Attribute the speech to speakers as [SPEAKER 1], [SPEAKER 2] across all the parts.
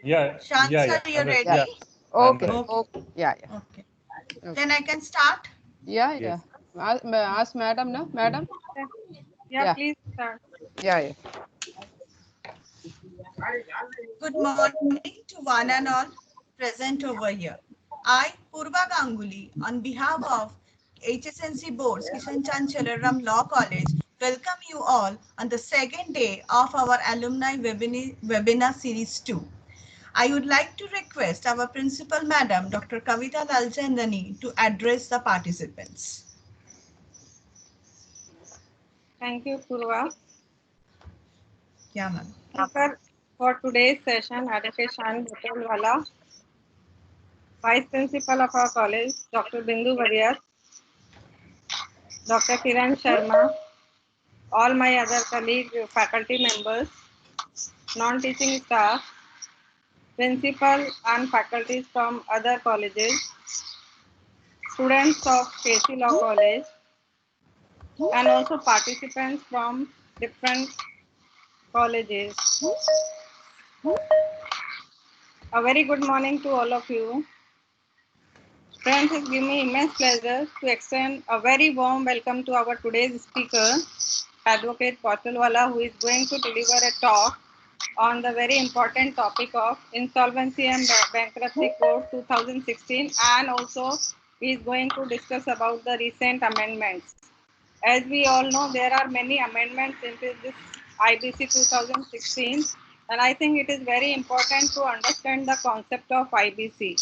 [SPEAKER 1] Yeah,
[SPEAKER 2] Shant
[SPEAKER 1] yeah,
[SPEAKER 2] sir,
[SPEAKER 1] yeah.
[SPEAKER 2] you're ready?
[SPEAKER 3] Yeah.
[SPEAKER 1] I'm
[SPEAKER 3] Okay.
[SPEAKER 1] ready.
[SPEAKER 2] Okay.
[SPEAKER 3] Okay. Yeah. Yeah.
[SPEAKER 2] Okay.
[SPEAKER 3] Okay.
[SPEAKER 2] Then I can start.
[SPEAKER 3] Yeah.
[SPEAKER 1] Yes.
[SPEAKER 3] Yeah. Ask madam now. Madam.
[SPEAKER 4] Yeah, yeah,
[SPEAKER 3] Yeah.
[SPEAKER 4] please start.
[SPEAKER 3] Yeah. Yeah.
[SPEAKER 2] Good morning to one and all present over here. I, Purva Ganguly, on behalf of HSNC Boards, Kishan Chand Chalaram Law College, welcome you all on the second day of our alumni webinar series 2. I would like to request our principal madam, Dr. Kavita Lalchandani, to address the participants.
[SPEAKER 4] Thank you, Purva.
[SPEAKER 2] Yeah, ma'am.
[SPEAKER 4] Speaker for today's session, Advocate Shan Bhutelwala, Vice Principal of our college, Dr. Bindu Variyat, Dr. Kiran Sharma, all my other colleagues, faculty members, non-teaching staff, principal and faculties from other colleges, students of KC Law College, and also participants from different colleges. A very good morning to all of you. Friends, it gives me immense pleasure to extend a very warm welcome to our today's speaker, Advocate Kautalwala, who is going to deliver a talk on the very important topic of Insolvency and Bankruptcy Code 2016, and also he is going to discuss about the recent amendments. As we all know, there are many amendments into this IBC 2016, and I think it is very important to understand the concept of IBC.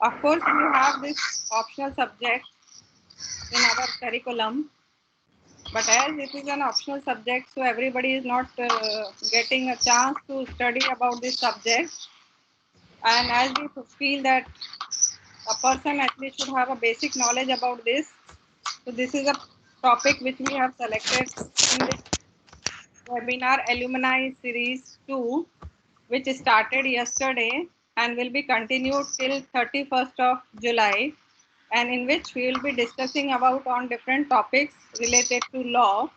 [SPEAKER 4] Of course, we have this optional subject in our curriculum, but as it is an optional subject, so everybody is not getting a chance to study about this subject. And as we feel that a person at least should have a basic knowledge about this, so this is a topic which we have selected in this webinar Alumni Series 2, which started yesterday and will be continued till 31st of July, and in which we will be discussing about on different topics related to law.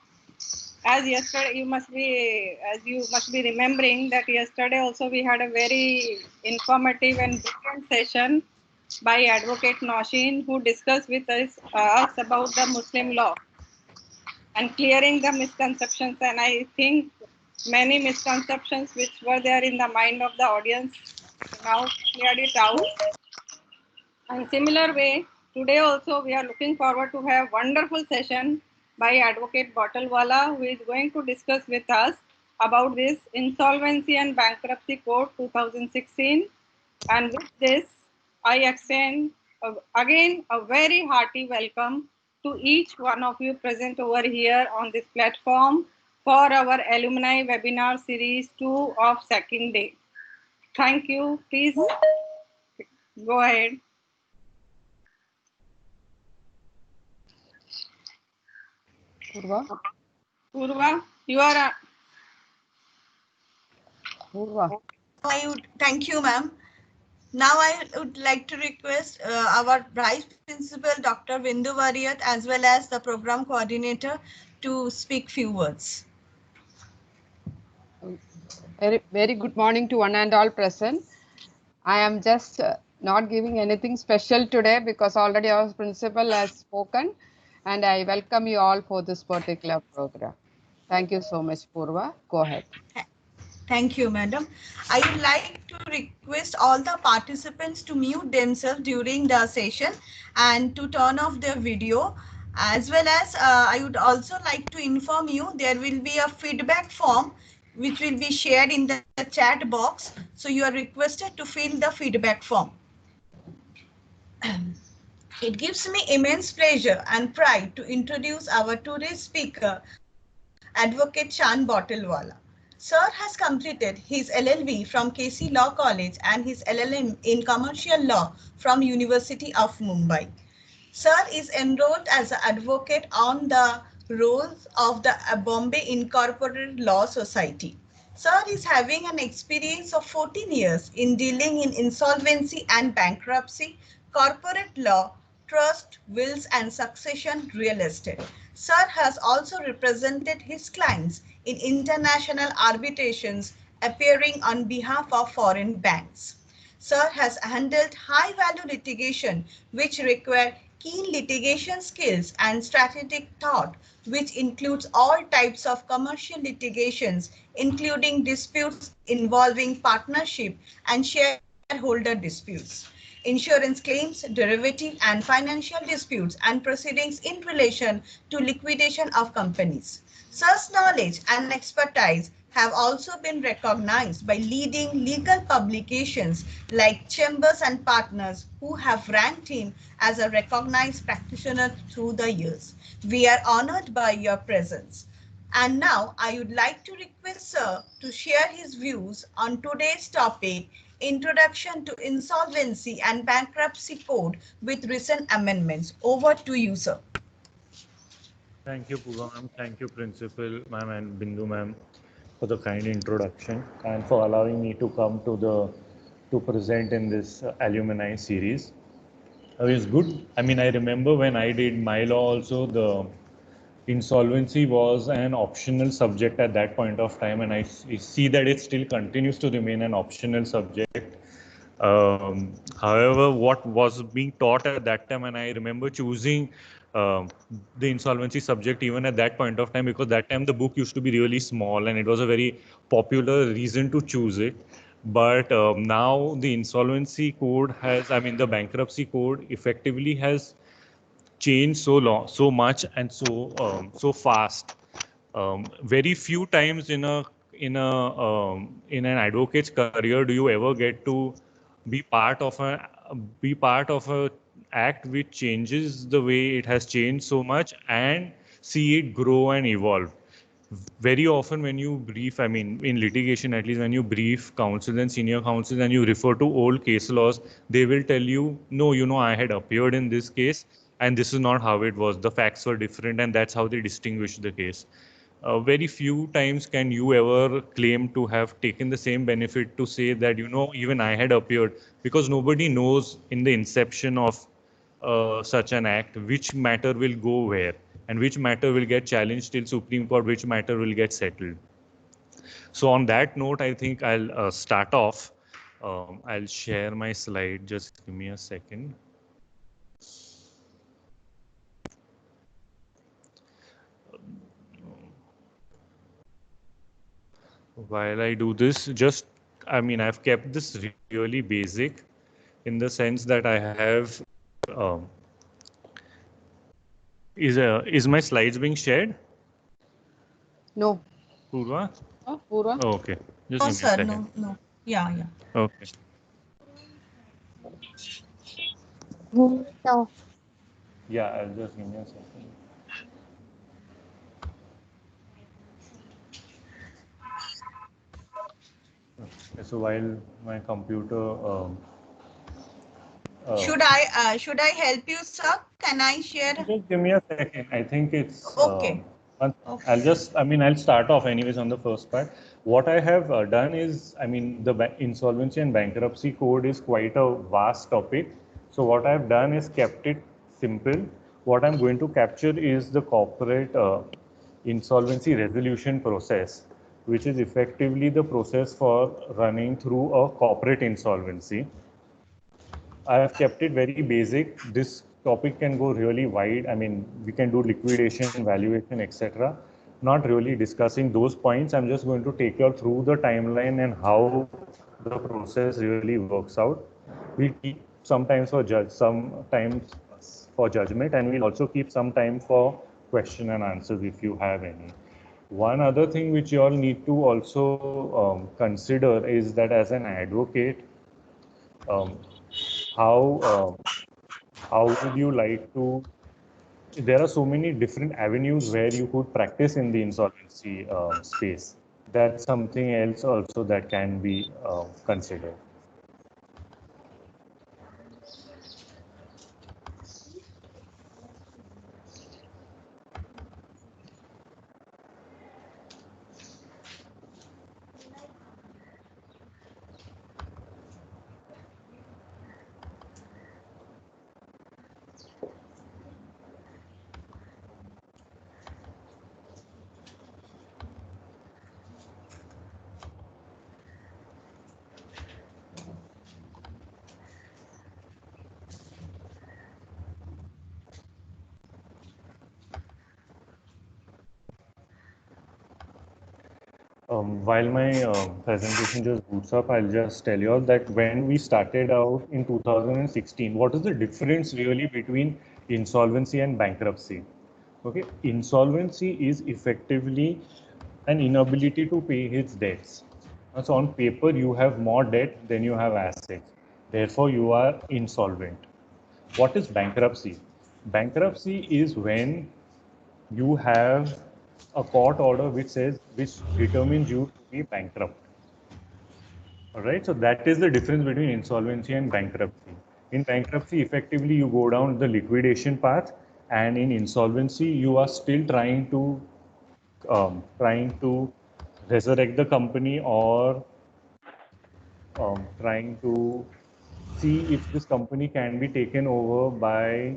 [SPEAKER 4] As yesterday, as you must be remembering that yesterday also we had a very informative and brilliant session by Advocate Noshin, who discussed with us about the Muslim law and clearing the misconceptions. And I think many misconceptions which were there in the mind of the audience now cleared it out. In similar way, today also we are looking forward to have wonderful session by Advocate Bottlewala, who is going to discuss with us about this Insolvency and Bankruptcy Code 2016. And with this, I extend again a very hearty welcome to each one of you present over here on this platform for our alumni webinar series 2 of second day. Thank you. Please go ahead.
[SPEAKER 3] Purva.
[SPEAKER 4] Purva, you are
[SPEAKER 3] Purva.
[SPEAKER 2] Thank you, ma'am. Now I would like to request our Vice Principal, Dr. Bindu Variyat, as well as the Program Coordinator to speak few words.
[SPEAKER 3] Very good morning to one and all present. I am just not giving anything special today because already our principal has spoken, and I welcome you all for this particular program. Thank you so much, Purva. Go ahead.
[SPEAKER 2] Thank you, madam. I would like to request all the participants to mute themselves during the session and to turn off their video. As well as I would also like to inform you there will be a feedback form which will be shared in the chat box. So you are requested to fill the feedback form. It gives me immense pleasure and pride to introduce our today's speaker, Advocate Shan Bottlewala. Sir has completed his LLB from KC Law College and his LLM in Commercial Law from University of Mumbai. Sir is enrolled as an advocate on the rolls of the Bombay Incorporated Law Society. Sir is having an experience of 14 years in dealing in insolvency and bankruptcy, corporate law, trust, wills and succession real estate. Sir has also represented his clients in international arbitrations appearing on behalf of foreign banks. Sir has handled high-value litigation which require keen litigation skills and strategic thought, which includes all types of commercial litigations, including disputes involving partnership and shareholder disputes, insurance claims, derivative and financial disputes, and proceedings in relation to liquidation of companies. Sir's knowledge and expertise have also been recognized by leading legal publications like Chambers and Partners, who have ranked him as a recognized practitioner through the years. We are honored by your presence. And now I would like to request Sir to share his views on today's topic, Introduction to Insolvency and Bankruptcy Code with recent amendments. Over to you, Sir.
[SPEAKER 1] Thank you, Pooja ma'am. Thank you, Principal ma'am and Bindu ma'am, for the kind introduction and for allowing me to come to present in this alumni series. It's good. I mean, I remember when I did my law also, the insolvency was an optional subject at that point of time, and I see that it still continues to remain an optional subject. However, what was being taught at that time, and I remember choosing the insolvency subject even at that point of time, because that time the book used to be really small and it was a very popular reason to choose it. But now the insolvency code has, I mean, the bankruptcy code effectively has changed so much, and so fast. Very few times in an advocate's career do you ever get to be part of a act which changes the way it has changed so much and see it grow and evolve. Very often when you brief, I mean, in litigation, at least when you brief counsel and senior counsel and you refer to old case laws, they will tell you, no, I had appeared in this case and this is not how it was. The facts were different, and that's how they distinguish the case. Very few times can you ever claim to have taken the same benefit to say that, even I had appeared, because nobody knows in the inception of such an act which matter will go where and which matter will get challenged till Supreme Court, which matter will get settled. So on that note, I think I'll start off. I'll share my slide. Just give me a second. While I do this, I've kept this really basic in the sense that I have, is my slides being shared?
[SPEAKER 3] No.
[SPEAKER 1] Purva?
[SPEAKER 3] Oh, Purva?
[SPEAKER 1] Oh, okay. Just
[SPEAKER 2] No,
[SPEAKER 1] give me a
[SPEAKER 2] sir,
[SPEAKER 1] second.
[SPEAKER 2] no. Yeah.
[SPEAKER 1] Okay.
[SPEAKER 5] No.
[SPEAKER 1] Yeah, I'll just give me a second. Okay, so while my computer
[SPEAKER 2] Should I help you, sir? Can I share?
[SPEAKER 1] just give me a second. I think it's
[SPEAKER 2] Okay.
[SPEAKER 1] I'll start off anyways on the first part. What I have done is, the insolvency and bankruptcy code is quite a vast topic. So what I've done is kept it simple. What I'm going to capture is the corporate insolvency resolution process, which is effectively the process for running through a corporate insolvency. I have kept it very basic. This topic can go really wide. We can do liquidation, valuation, etc. Not really discussing those points. I'm just going to take you through the timeline and how the process really works out. We'll keep sometimes sometimes for judgment, and we'll also keep some time for question and answers if you have any. One other thing which you all need to also consider is that as an advocate, um, how would you like to, there are so many different avenues where you could practice in the insolvency space. That's something else also that can be considered. While my presentation just boots up, I'll just tell you all that when we started out in 2016, what is the difference really between insolvency and bankruptcy? Okay, insolvency is effectively an inability to pay its debts. So on paper, you have more debt than you have assets. Therefore, you are insolvent. What is bankruptcy? Bankruptcy is when you have a court order which determines you to be bankrupt. All right, so that is the difference between insolvency and bankruptcy. In bankruptcy, effectively, you go down the liquidation path, and in insolvency, you are still trying to resurrect the company, or trying to see if this company can be taken over by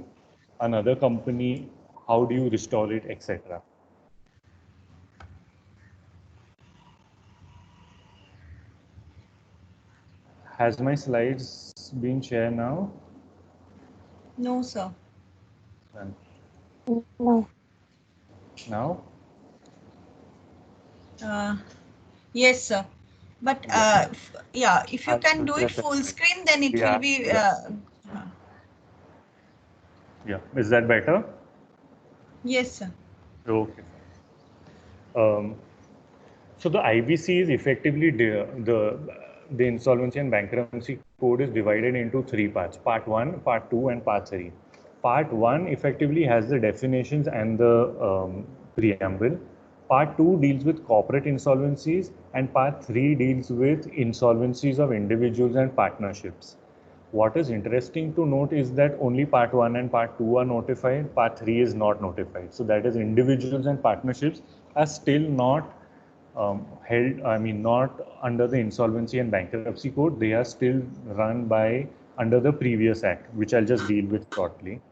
[SPEAKER 1] another company. How do you restore it, etc. Has my slides been shared now?
[SPEAKER 2] No, sir.
[SPEAKER 1] Done.
[SPEAKER 5] No.
[SPEAKER 1] Now?
[SPEAKER 2] Yes, sir. But yeah, if you
[SPEAKER 1] I'll
[SPEAKER 2] can do it
[SPEAKER 1] press that
[SPEAKER 2] full
[SPEAKER 1] slide.
[SPEAKER 2] screen, then it
[SPEAKER 1] Yeah,
[SPEAKER 2] will be.
[SPEAKER 1] Yeah, is that better?
[SPEAKER 2] Yes, sir.
[SPEAKER 1] Okay. So the IBC is effectively the insolvency and bankruptcy code is divided into three parts: part 1, part 2, and part 3. Part 1 effectively has the definitions and the preamble. Part 2 deals with corporate insolvencies, and part 3 deals with insolvencies of individuals and partnerships. What is interesting to note is that only part 1 and part 2 are notified, part 3 is not notified. So that is, individuals and partnerships are still not not under the insolvency and bankruptcy code. They are still run by under the previous act, which I'll just deal with shortly.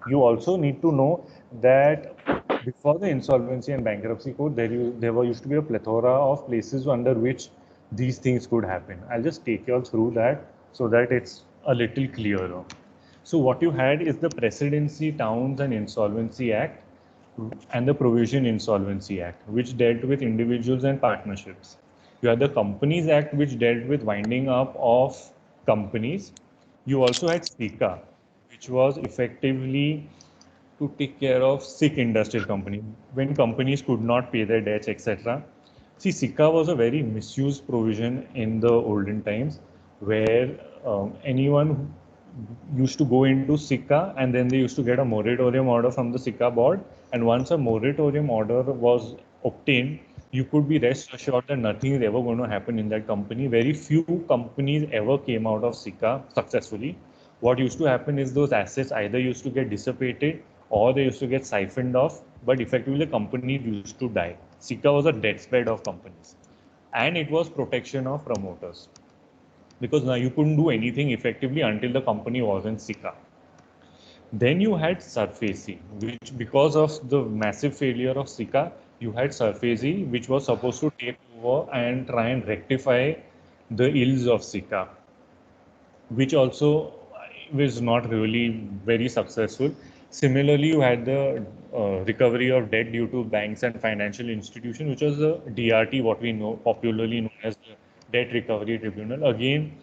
[SPEAKER 1] You also need to know that before the insolvency and bankruptcy code, there used to be a plethora of places under which these things could happen. I'll just take you all through that so that it's a little clearer. So what you had is the Presidency, Towns and Insolvency Act and the Provision Insolvency Act, which dealt with individuals and partnerships. You had the Companies Act, which dealt with winding up of companies. You also had SICA, which was effectively to take care of sick industrial companies when companies could not pay their debts, etc. See, SICA was a very misused provision in the olden times, where anyone used to go into SICA and then they used to get a moratorium order from the SICA board. And once a moratorium order was obtained, you could be rest assured that nothing is ever going to happen in that company. Very few companies ever came out of SICA successfully. What used to happen is those assets either used to get dissipated or they used to get siphoned off, but effectively the company used to die. SICA was a deathbed of companies, and it was protection of promoters, because now you couldn't do anything effectively until the company was in SICA. Then you had SURFACE, which, because of the massive failure of SICA, you had SURFACE, which was supposed to take over and try and rectify the ills of SICA, which also was not really very successful. Similarly, you had the recovery of debt due to banks and financial institutions, which was the DRT, what we know popularly known as the Debt Recovery Tribunal. Again,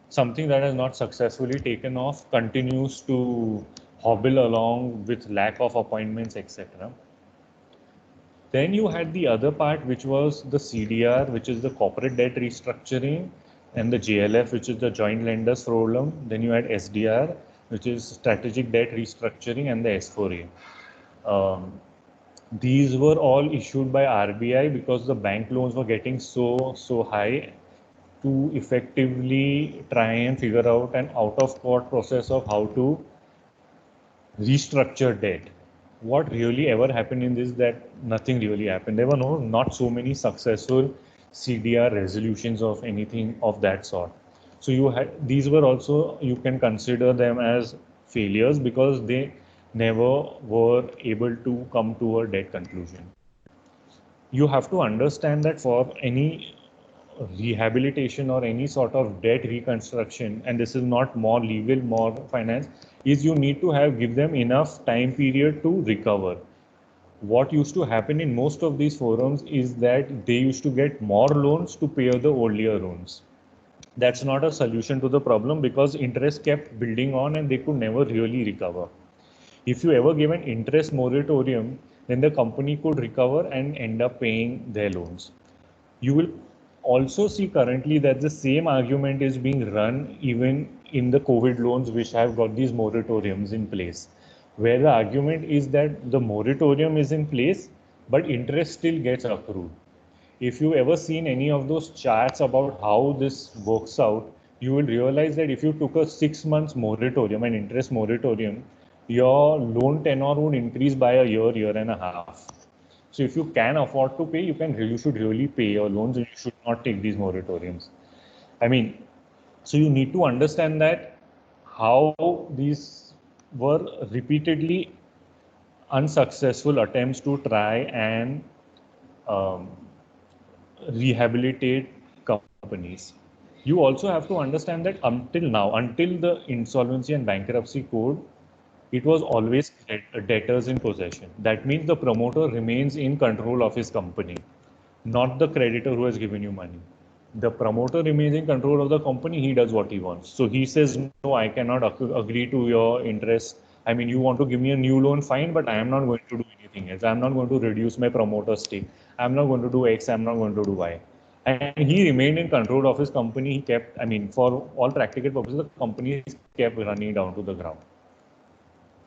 [SPEAKER 1] something that has not successfully taken off, continues to hobble along with lack of appointments, etc. Then you had the other part, which was the CDR, which is the corporate debt restructuring, and the JLF, which is the joint lenders forum. Then you had SDR, which is strategic debt restructuring, and the S4A. These were all issued by RBI because the bank loans were getting so high, to effectively try and figure out an out-of-court process of how to restructure debt. What really ever happened in this, that nothing really happened. There were not so many successful CDR resolutions of anything of that sort. So you had, these were also, you can consider them as failures because they never were able to come to a debt conclusion. You have to understand that for any rehabilitation or any sort of debt reconstruction, and this is not more legal, more finance, is you need to give them enough time period to recover. what used to happen in most of these forums is that they used to get more loans to pay the earlier loans. That's not a solution to the problem because interest kept building on and they could never really recover. If you ever give an interest moratorium, then the company could recover and end up paying their loans. You will also see currently that the same argument is being run even in the COVID loans, which have got these moratoriums in place, where the argument is that the moratorium is in place, but interest still gets accrued. If you ever seen any of those charts about how this works out, you will realize that if you took a 6 months moratorium, an interest moratorium, your loan tenor would increase by a year, year and a half. So if you can afford to pay, you should really pay your loans and you should not take these moratoriums. I mean, so you need to understand that how these were repeatedly unsuccessful attempts to try and rehabilitate companies. You also have to understand that until now, until the Insolvency and Bankruptcy Code, it was always debtors in possession. That means the promoter remains in control of his company, not the creditor who has given you money. The promoter remains in control of the company, he does what he wants. So he says, no, I cannot agree to your interest. I mean, you want to give me a new loan, fine, but I am not going to do anything else. I'm not going to reduce my promoter stake. I'm not going to do X, I'm not going to do Y. And he remained in control of his company. He kept, I mean, for all practical purposes, the company kept running down to the ground.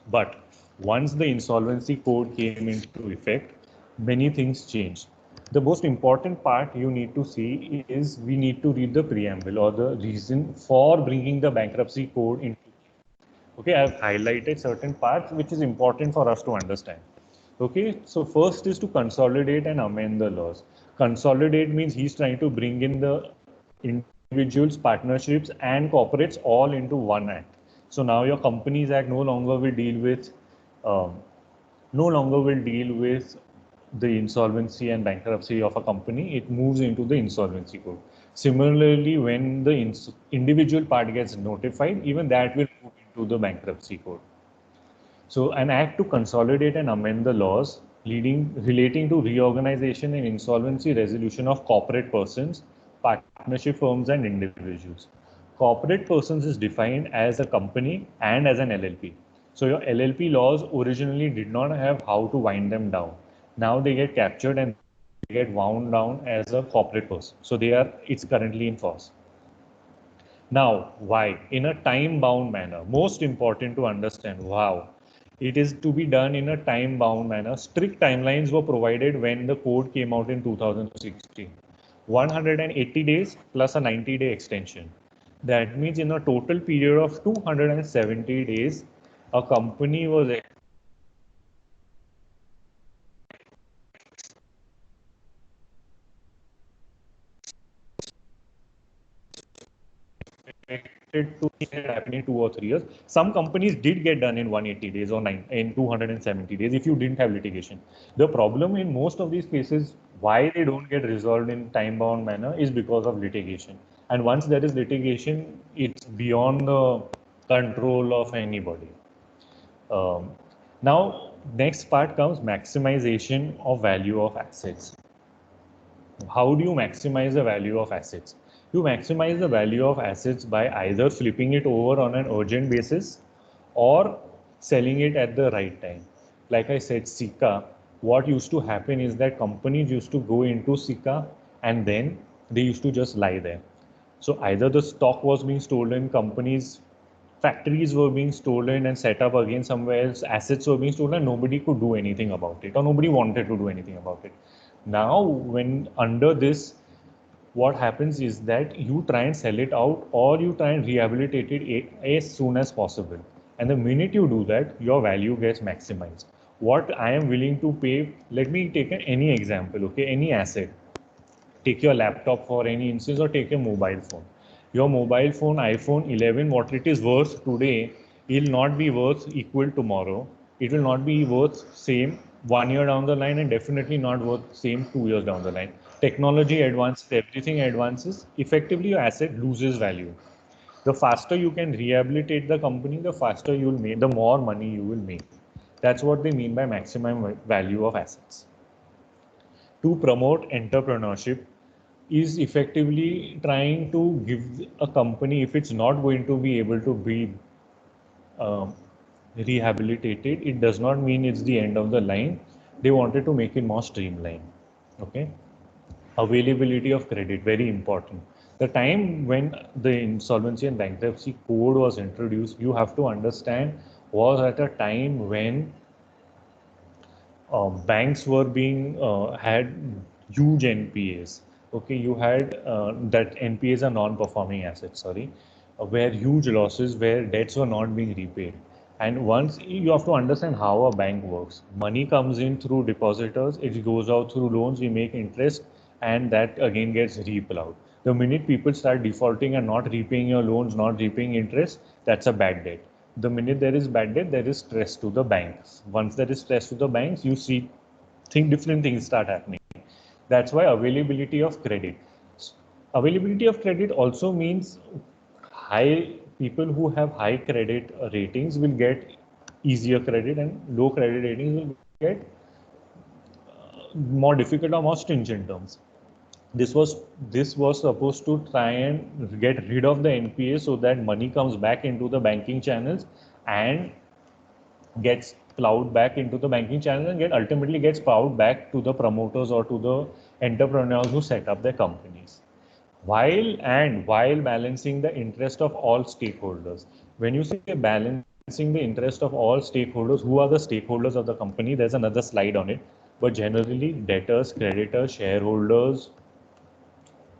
[SPEAKER 1] But once the insolvency code came into effect, many things changed. The most important part you need to see is we need to read the preamble or the reason for bringing the bankruptcy code into. Okay, I have highlighted certain parts which is important for us to understand. Okay, so first is to consolidate and amend the laws. Consolidate means he's trying to bring in the individuals, partnerships, and corporates all into one act. So now your Companies Act no longer will deal with the insolvency and bankruptcy of a company. It moves into the insolvency code. Similarly, when the individual part gets notified, even that will move into the bankruptcy code. So an act to consolidate and amend the laws relating to reorganization and insolvency resolution of corporate persons, partnership firms and individuals. Corporate persons is defined as a company and as an LLP. So your LLP laws originally did not have how to wind them down. Now they get captured and they get wound down as a corporate person. So it's currently in force. Now, why? In a time-bound manner. Most important to understand, wow. It is to be done in a time-bound manner. Strict timelines were provided when the code came out in 2016. 180 days plus a 90-day extension. That means in a total period of 270 days, a company was expected to happen in 2 or 3 years. Some companies did get done in 180 days or in 270 days if you didn't have litigation. The problem in most of these cases, why they don't get resolved in time-bound manner is because of litigation. And once there is litigation, it's beyond the control of anybody. Now, next part comes maximization of value of assets. How do you maximize the value of assets? You maximize the value of assets by either flipping it over on an urgent basis or selling it at the right time. Like I said, SICA, what used to happen is that companies used to go into SICA and then they used to just lie there. So either the stock was being stolen, factories were being stolen and set up again somewhere else, assets were being stolen, nobody could do anything about it or nobody wanted to do anything about it. Now, when under this, what happens is that you try and sell it out or you try and rehabilitate it as soon as possible. And the minute you do that, your value gets maximized. What I am willing to pay, let me take any example, okay, any asset. Take your laptop for any instance or take your mobile phone. Your mobile phone, iPhone 11, what it is worth today, will not be worth equal tomorrow. It will not be worth same 1 year down the line and definitely not worth same 2 years down the line. Technology advances, everything advances, effectively your asset loses value. The faster you can rehabilitate the company, the faster you'll make, the more money you will make. That's what they mean by maximum value of assets. To promote entrepreneurship is effectively trying to give a company, if it's not going to be able to be rehabilitated, it does not mean it's the end of the line. They wanted to make it more streamlined. Okay. Availability of credit, very important. The time when the insolvency and bankruptcy code was introduced, you have to understand, was at a time when banks were being had huge NPAs. Okay, you had that NPAs are non-performing assets. Sorry, where huge losses, where debts were not being repaid. And once you have to understand how a bank works, money comes in through depositors, it goes out through loans, we make interest, and that again gets replowed. The minute people start defaulting and not repaying your loans, not repaying interest, that's a bad debt. The minute there is bad debt, there is stress to the banks. Once there is stress to the banks, you see different things start happening. That's why availability of credit. Availability of credit also means high people who have high credit ratings will get easier credit, and low credit ratings will get more difficult or more stringent terms. This was supposed to try and get rid of the NPA so that money comes back into the banking channels and gets plowed back into the banking channel and ultimately gets plowed back to the promoters or to the entrepreneurs who set up their companies. While balancing the interest of all stakeholders. When you say balancing the interest of all stakeholders, who are the stakeholders of the company? There's another slide on it. But generally, debtors, creditors, shareholders,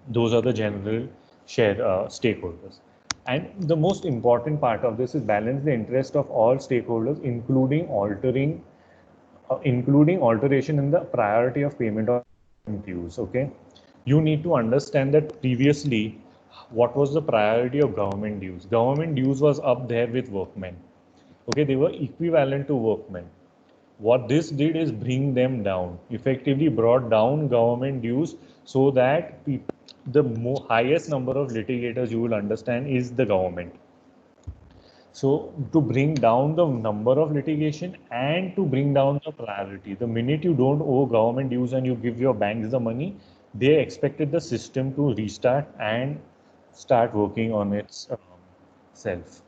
[SPEAKER 1] those are the general stakeholders. And the most important part of this is balance the interest of all stakeholders, including alteration in the priority of payment of dues. Okay, you need to understand that previously, what was the priority of government dues? Government dues was up there with workmen. Okay, they were equivalent to workmen. What this did is bring them down, effectively brought down government dues so that the highest number of litigators you will understand is the government. So to bring down the number of litigation and to bring down the priority, the minute you don't owe government dues and you give your banks the money, they expected the system to restart and start working on its self.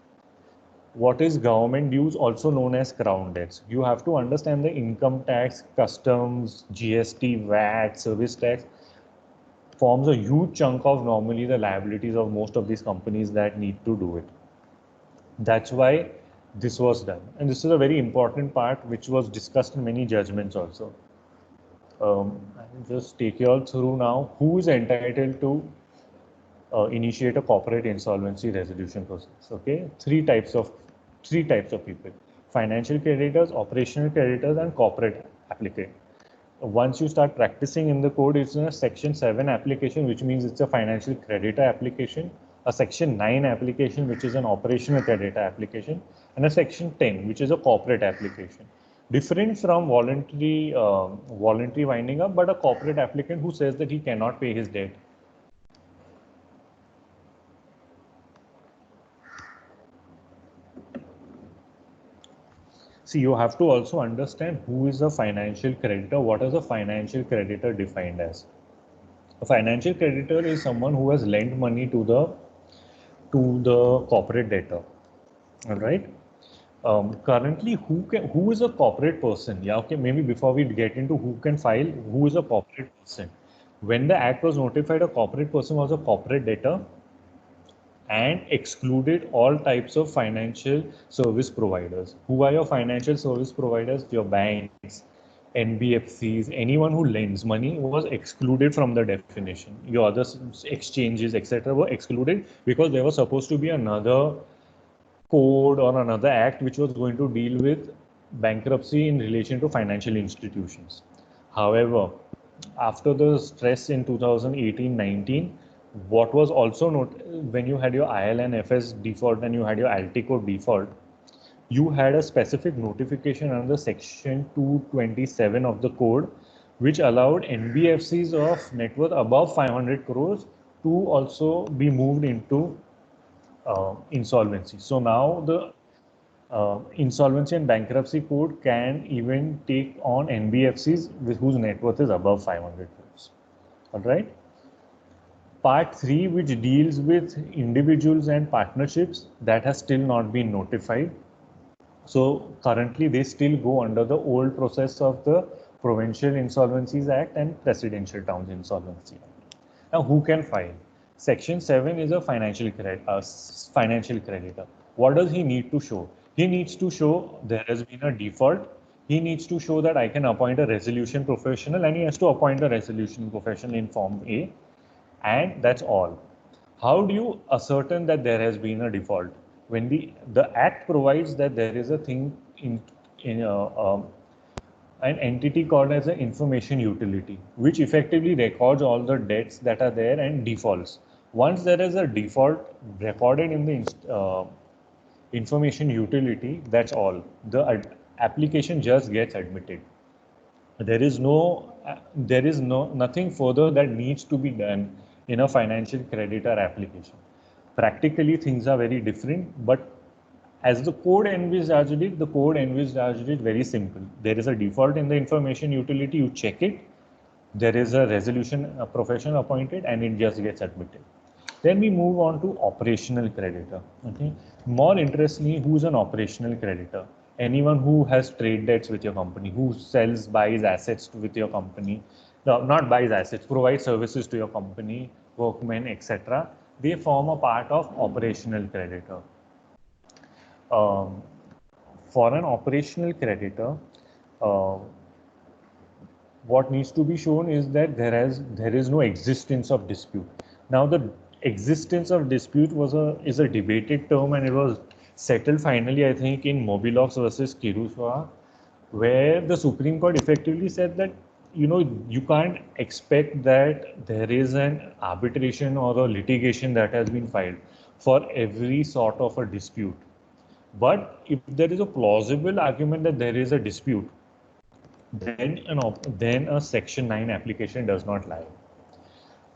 [SPEAKER 1] What is government dues, also known as crown debts? You have to understand the income tax, customs, GST, VAT, service tax forms a huge chunk of normally the liabilities of most of these companies that need to do it. That's why this was done. And this is a very important part which was discussed in many judgments also. I'll just take you all through now. Who is entitled to initiate a corporate insolvency resolution process? Okay, three types of people: financial creditors, operational creditors, and corporate applicant. Once you start practicing in the code, it's a section 7 application, which means it's a financial creditor application, a section 9 application, which is an operational creditor application, and a section 10, which is a corporate application. Different from voluntary winding up, but a corporate applicant who says that he cannot pay his debt. See, you have to also understand who is a financial creditor. What is a financial creditor defined as? A financial creditor is someone who has lent money to the corporate debtor. All right. Currently, who is a corporate person? Yeah, okay. Maybe before we get into who can file, who is a corporate person? When the act was notified, a corporate person was a corporate debtor and excluded all types of financial service providers. Who are your financial service providers? Your banks, NBFCs, anyone who lends money was excluded from the definition. Your other exchanges, etc., were excluded because there was supposed to be another code or another act which was going to deal with bankruptcy in relation to financial institutions. However, after the stress in 2018-19, what was also when you had your IL&FS default and you had your Altico default, you had a specific notification under section 227 of the code, which allowed NBFCs of net worth above 500 crores to also be moved into insolvency. So now Insolvency and Bankruptcy Code can even take on NBFCs whose net worth is above 500 crores. All right. Part 3, which deals with individuals and partnerships, that has still not been notified. So currently they still go under the old process of the Provincial Insolvencies Act and Presidential Towns Insolvency Act. Now who can file? Section 7 is a financial creditor. What does he need to show? He needs to show there has been a default. He needs to show that I can appoint a resolution professional, and he has to appoint a resolution professional in Form A, and that's all. How do you ascertain that there has been a default? When the Act provides that there is a thing in an entity called as an information utility, which effectively records all the debts that are there and defaults. Once there is a default recorded in the information utility, that's all. The application just gets admitted. There is nothing further that needs to be done in a financial creditor application. Practically, things are very different, but as the code envisaged it very simple. There is a default in the information utility, you check it, there is a resolution professional appointed, and it just gets admitted. Then we move on to operational creditor. Okay, more interestingly, who's an operational creditor? Anyone who has trade debts with your company, who buys assets with your company, no, not buys assets, provides services to your company, workmen, etc. They form a part of operational creditor. For an operational creditor, what needs to be shown is that there is no existence of dispute. Now, the existence of dispute is a debated term, and it was settled finally, I think, in Mobilox versus Kiruswa, where the Supreme Court effectively said that you can't expect that there is an arbitration or a litigation that has been filed for every sort of a dispute. But if there is a plausible argument that there is a dispute, then a Section 9 application does not lie.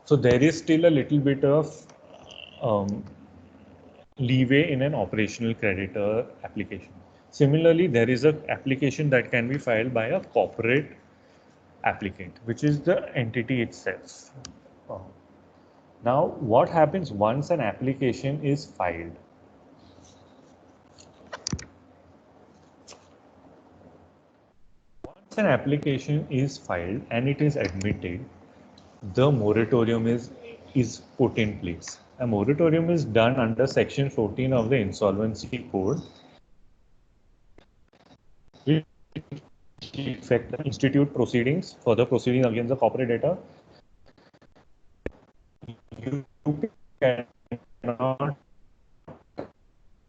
[SPEAKER 1] So there is still a little bit of leeway in an operational creditor application. Similarly, there is an application that can be filed by a corporate applicant, which is the entity itself. Now, what happens once an application is filed? Once an application is filed and it is admitted, the moratorium is put in place. A moratorium is done under Section 14 of the Insolvency Code, which effect institute proceedings, further proceedings against the corporate debtor. You cannot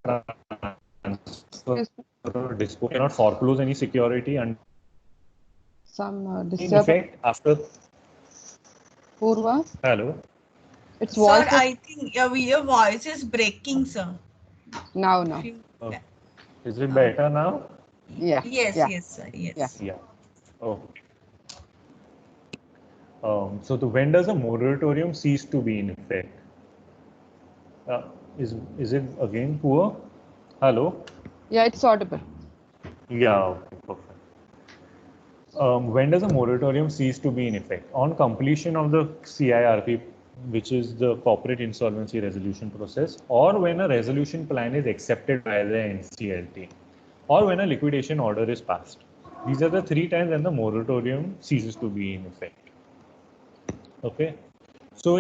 [SPEAKER 1] transfer or dispose, cannot foreclose any security, and
[SPEAKER 3] Some
[SPEAKER 1] in effect after.
[SPEAKER 3] Purva,
[SPEAKER 1] Hello.
[SPEAKER 3] it's
[SPEAKER 2] Sir,
[SPEAKER 3] voice
[SPEAKER 2] I think your voice is breaking, sir.
[SPEAKER 3] now.
[SPEAKER 1] Okay. Is it better now?
[SPEAKER 3] Yeah.
[SPEAKER 2] Yes,
[SPEAKER 3] Yeah.
[SPEAKER 2] yes, sir. Yes.
[SPEAKER 1] Yeah. Okay. So when does a moratorium cease to be in effect? Is it again poor? Hello?
[SPEAKER 3] Yeah, it's audible.
[SPEAKER 1] Yeah, okay, perfect. When does a moratorium cease to be in effect? On completion of the CIRP, which is the Corporate Insolvency Resolution Process, or when a resolution plan is accepted by the NCLT, or when a liquidation order is passed. These are the 3 times when the moratorium ceases to be in effect. Okay. So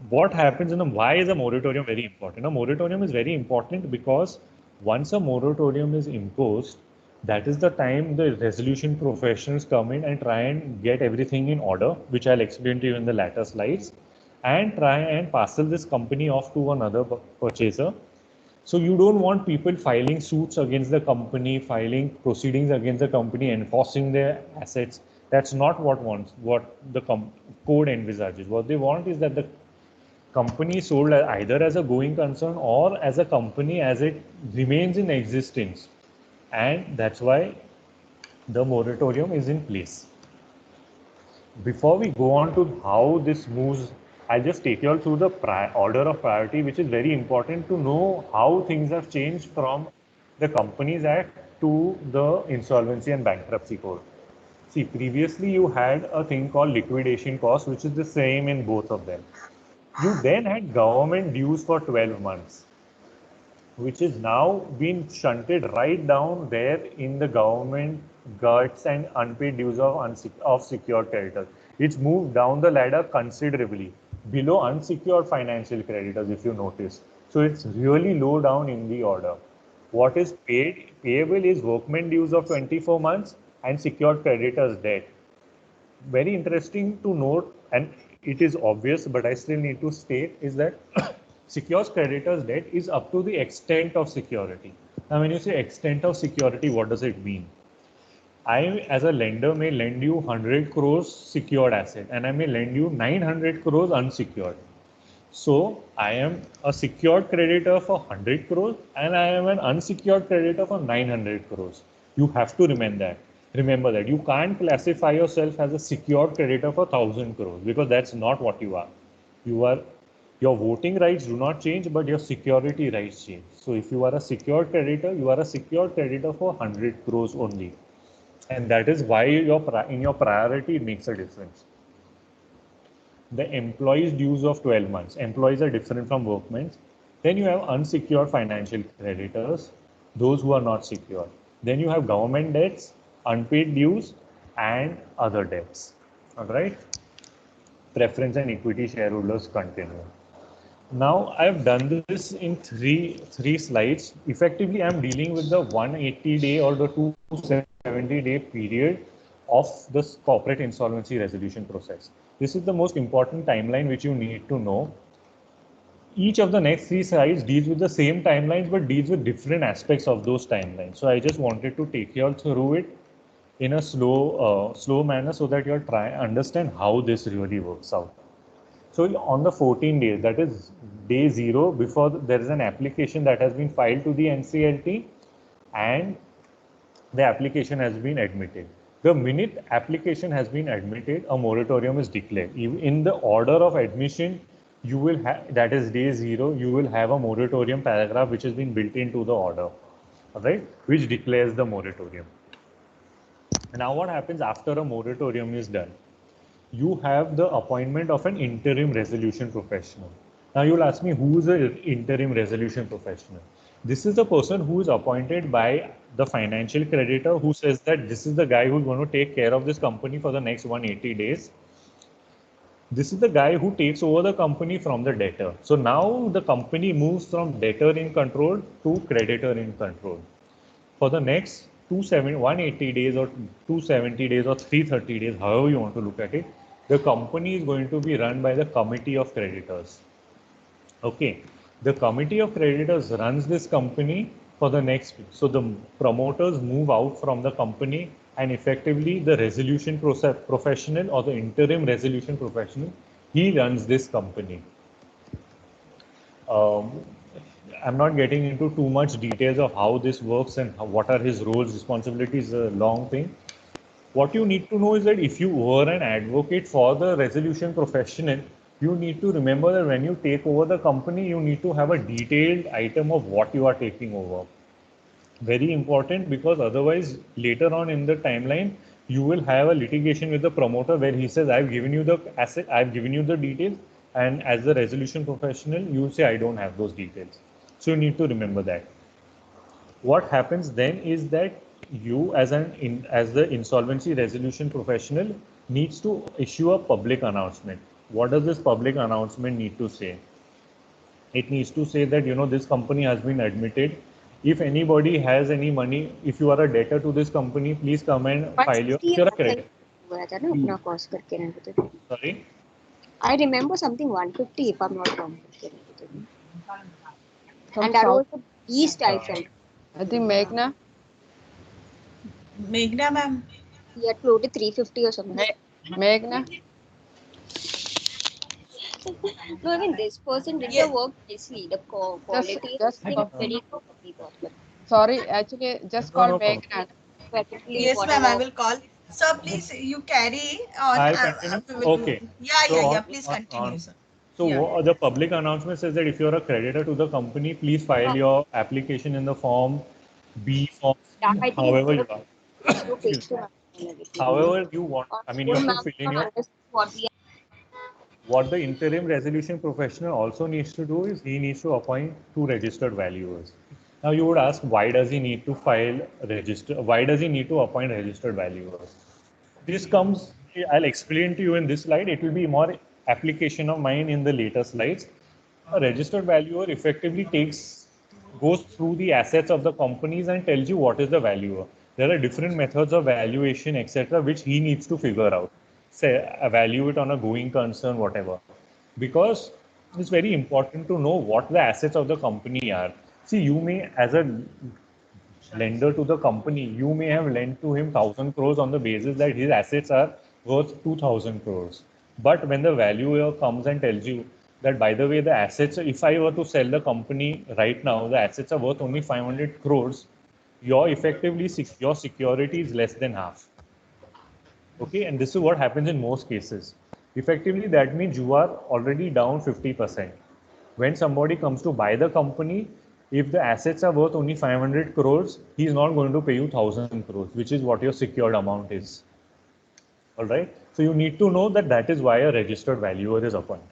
[SPEAKER 1] what happens why is a moratorium very important? A moratorium is very important because once a moratorium is imposed, that is the time the resolution professionals come in and try and get everything in order, which I'll explain to you in the latter slides, and try and parcel this company off to another purchaser. So you don't want people filing suits against the company, filing proceedings against the company, enforcing their assets. That's not what the code envisages. What they want is that the company is sold either as a going concern or as a company as it remains in existence. And that's why the moratorium is in place. Before we go on to how this moves, I'll just take you all through the order of priority, which is very important to know how things have changed from the Companies Act to the Insolvency and Bankruptcy Code. See, previously you had a thing called liquidation cost, which is the same in both of them. You then had government dues for 12 months, which is now been shunted right down there in the government guts and unpaid dues of secured creditors. It's moved down the ladder considerably below unsecured financial creditors, if you notice. So it's really low down in the order. What is payable is workman dues of 24 months and secured creditors debt. Very interesting to note, and it is obvious, but I still need to state, is that secured creditors debt is up to the extent of security. Now, when you say extent of security, what does it mean? I, as a lender, may lend you 100 crores secured asset, and I may lend you 900 crores unsecured. So I am a secured creditor for 100 crores and I am an unsecured creditor for 900 crores. You have to remember that. Remember that you can't classify yourself as a secured creditor for 1000 crores because that's not what you are. Your voting rights do not change, but your security rights change. So if you are a secured creditor, you are a secured creditor for 100 crores only. And that is why in your priority it makes a difference. The employees' dues of 12 months. Employees are different from workmen. Then you have unsecured financial creditors, those who are not secure. Then you have government debts, unpaid dues, and other debts. All right. Preference and equity shareholders continue. Now I've done this in three slides. Effectively, I'm dealing with the 180-day or the 270-day period of this corporate insolvency resolution process. This is the most important timeline which you need to know. Each of the next three slides deals with the same timelines but deals with different aspects of those timelines. So I just wanted to take you all through it in a slow manner so that you'll try and understand how this really works out. So on the 14 days, that is day 0, before there is an application that has been filed to the NCLT and the application has been admitted. The minute application has been admitted, a moratorium is declared. In the order of admission, you will have, that is day 0, you will have a moratorium paragraph which has been built into the order, right, which declares the moratorium. Now what happens after a moratorium is done? You have the appointment of an interim resolution professional. Now you'll ask me, who is an interim resolution professional? This is the person who is appointed by the financial creditor who says that this is the guy who's going to take care of this company for the next 180 days. This is the guy who takes over the company from the debtor. So now the company moves from debtor in control to creditor in control. For the next 180 days or 270 days or 330 days, however you want to look at it, the company is going to be run by the committee of creditors. Okay, the committee of creditors runs this company for the next week. So the promoters move out from the company and effectively the resolution professional or the interim resolution professional, he runs this company. I'm not getting into too much details of how this works and what are his roles, responsibilities, a long thing. What you need to know is that if you were an advocate for the resolution professional, you need to remember that when you take over the company, you need to have a detailed item of what you are taking over. Very important, because otherwise later on in the timeline, you will have a litigation with the promoter where he says, I've given you the asset, I've given you the details, and as the resolution professional, you say, I don't have those details. So you need to remember that. What happens then is that you as the insolvency resolution professional needs to issue a public announcement. What does this public announcement need to say? It needs to say that, you know, this company has been admitted. If anybody has any money, if you are a debtor to this company, please come and file your credit. Sorry?
[SPEAKER 5] I remember something 150 if I'm not wrong. And that was the least I felt.
[SPEAKER 3] I think Meghna.
[SPEAKER 2] Meghna ma'am.
[SPEAKER 5] He had floated 350 or something.
[SPEAKER 3] Meghna.
[SPEAKER 5] No, I mean this person did the work nicely. The quality is very good.
[SPEAKER 3] Sorry, actually, just call Meghna.
[SPEAKER 2] Yes, ma'am, I will call. Sir, please, you carry on.
[SPEAKER 1] Okay.
[SPEAKER 2] Yeah, please continue, sir.
[SPEAKER 1] So the public announcement says that if you're a creditor to the company, please file your application in the form B form,
[SPEAKER 5] Yeah, I think
[SPEAKER 1] however you are.
[SPEAKER 5] to page
[SPEAKER 1] Excuse
[SPEAKER 5] to
[SPEAKER 1] me.
[SPEAKER 5] ma'am and everything.
[SPEAKER 1] However you want, I mean, you
[SPEAKER 5] School
[SPEAKER 1] have to
[SPEAKER 5] ma'am
[SPEAKER 1] fill in
[SPEAKER 5] not
[SPEAKER 1] your,
[SPEAKER 5] understood what we
[SPEAKER 1] what the interim resolution professional also needs to do is he needs to appoint two registered valuers. Now you would ask, why does he need to file register? Why does he need to appoint registered valuers? This comes, I'll explain to you in this slide. It will be more application of mine in the later slides. A registered valuer effectively goes through the assets of the companies and tells you what is the valuer. There are different methods of valuation, etc., which he needs to figure out. Say, evaluate on a going concern, whatever. Because it's very important to know what the assets of the company are. See, you may, as a lender to the company, you may have lent to him 1,000 crores on the basis that his assets are worth 2,000 crores. But when the valuer comes and tells you that, by the way, the assets, if I were to sell the company right now, the assets are worth only 500 crores, your security is less than half. Okay, and this is what happens in most cases. Effectively, that means you are already down 50%. When somebody comes to buy the company, if the assets are worth only 500 crores, he is not going to pay you 1,000 crores, which is what your secured amount is. All right. So you need to know that that is why a registered valuer is appointed.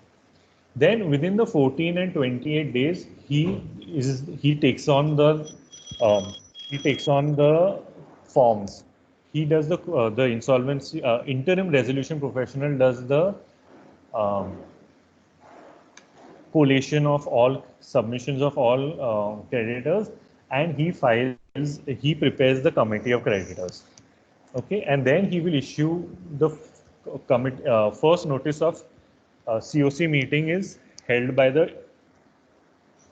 [SPEAKER 1] Then within the 14 and 28 days, he takes on um, the forms. He does the insolvency interim resolution professional does the um, collation of all submissions of all creditors, and he prepares the committee of creditors. Okay, and then he will issue the first notice of COC meeting is held by the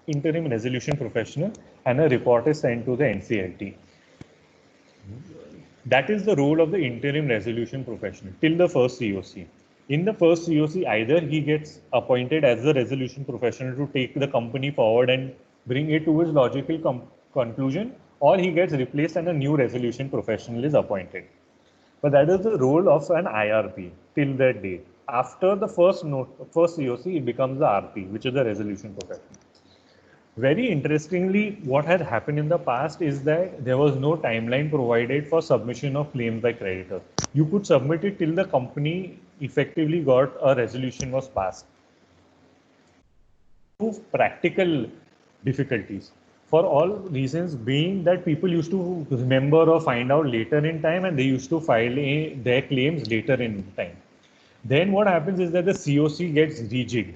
[SPEAKER 1] interim resolution professional, and a report is sent to the NCLT. That is the role of the interim resolution professional till the first COC. In the first COC, either he gets appointed as the resolution professional to take the company forward and bring it to its logical conclusion, or he gets replaced and a new resolution professional is appointed. But that is the role of an IRP till that date. After the first COC, it becomes the RP, which is the resolution professional. Very interestingly, what had happened in the past is that there was no timeline provided for submission of claims by creditors. You could submit it till the company effectively got a resolution was passed. Practical difficulties for all reasons being that people used to remember or find out later in time, and they used to file their claims later in time. Then what happens is that the COC gets rejigged.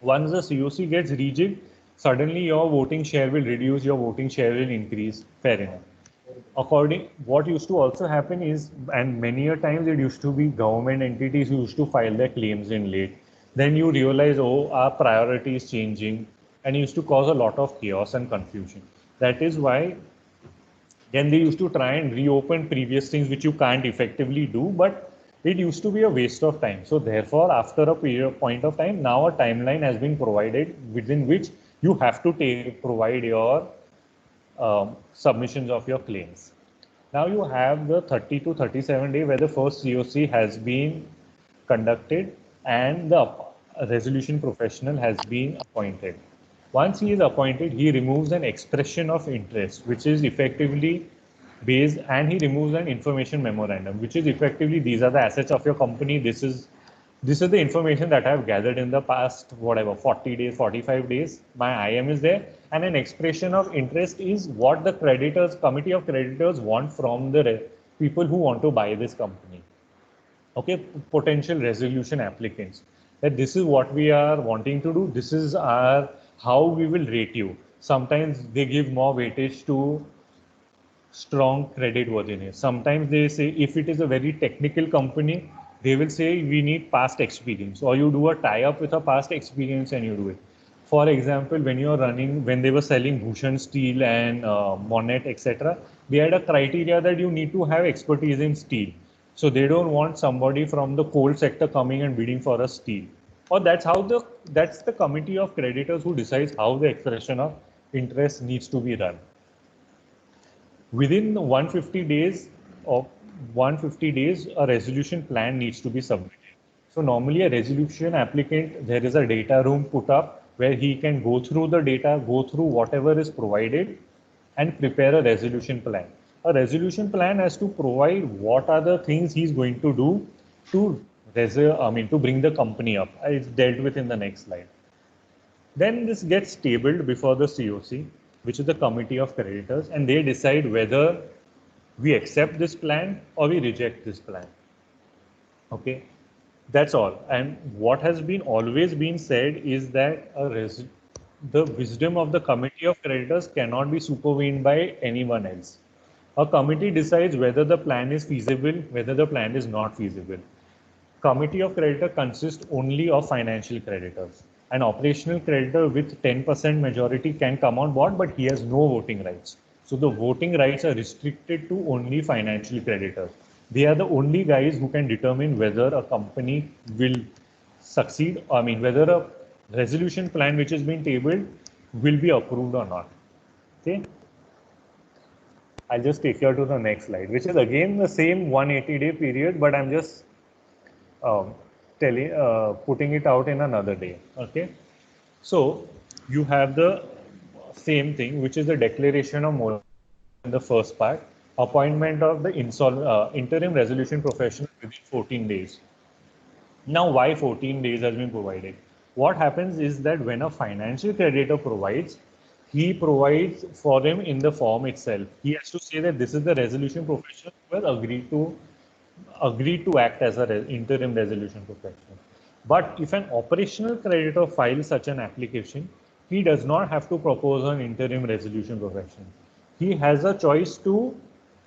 [SPEAKER 1] Once the COC gets rejigged, suddenly your voting share will reduce, your voting share will increase. Fair enough. What used to also happen is, and many a times it used to be government entities who used to file their claims in late. Then you realize, oh, our priority is changing, and it used to cause a lot of chaos and confusion. That is why then they used to try and reopen previous things which you can't effectively do, but it used to be a waste of time. So therefore, after a point of time, now a timeline has been provided within which you have to provide your submissions of your claims. Now you have the 30 to 37 day where the first COC has been conducted and the resolution professional has been appointed. Once he is appointed, he removes an expression of interest, which is effectively based, and he removes an information memorandum, which is effectively, these are the assets of your company. This is the information that I've gathered in the past, whatever, 40 days, 45 days. My IM is there. And an expression of interest is what the committee of creditors want from the people who want to buy this company. Okay, potential resolution applicants. That this is what we are wanting to do. This is how we will rate you. Sometimes they give more weightage to strong credit worthiness. Sometimes they say if it is a very technical company, they will say we need past experience, or you do a tie-up with a past experience and you do it. For example, when they were selling Bhushan Steel and Monet, etc., they had a criteria that you need to have expertise in steel. So they don't want somebody from the coal sector coming and bidding for a steel. Or that's the committee of creditors who decides how the expression of interest needs to be run. Within 150 days, a resolution plan needs to be submitted. So normally a resolution applicant, there is a data room put up where he can go through the data, go through whatever is provided, and prepare a resolution plan. A resolution plan has to provide what are the things he's going to do to to bring the company up. It's dealt with in the next slide. Then this gets tabled before the COC, which is the committee of creditors, and they decide whether we accept this plan or we reject this plan. Okay, that's all. And what has been always been said is that the wisdom of the committee of creditors cannot be supervened by anyone else. A committee decides whether the plan is feasible, whether the plan is not feasible. Committee of creditor consists only of financial creditors. An operational creditor with 10% majority can come on board, but he has no voting rights. So the voting rights are restricted to only financial creditors. They are the only guys who can determine whether a company will succeed, whether a resolution plan which has been tabled will be approved or not. Okay. I'll just take you to the next slide, which is again the same 180-day period, but I'm just putting it out in another day. Okay, so you have the same thing, which is the declaration of moratorium in the first part, appointment of the interim resolution professional within 14 days. Now, why 14 days has been provided? What happens is that when a financial creditor provides, he provides for them in the form itself. He has to say that this is the resolution professional who has agreed to act as an interim resolution professional. But if an operational creditor files such an application, he does not have to propose an interim resolution professional. He has a choice to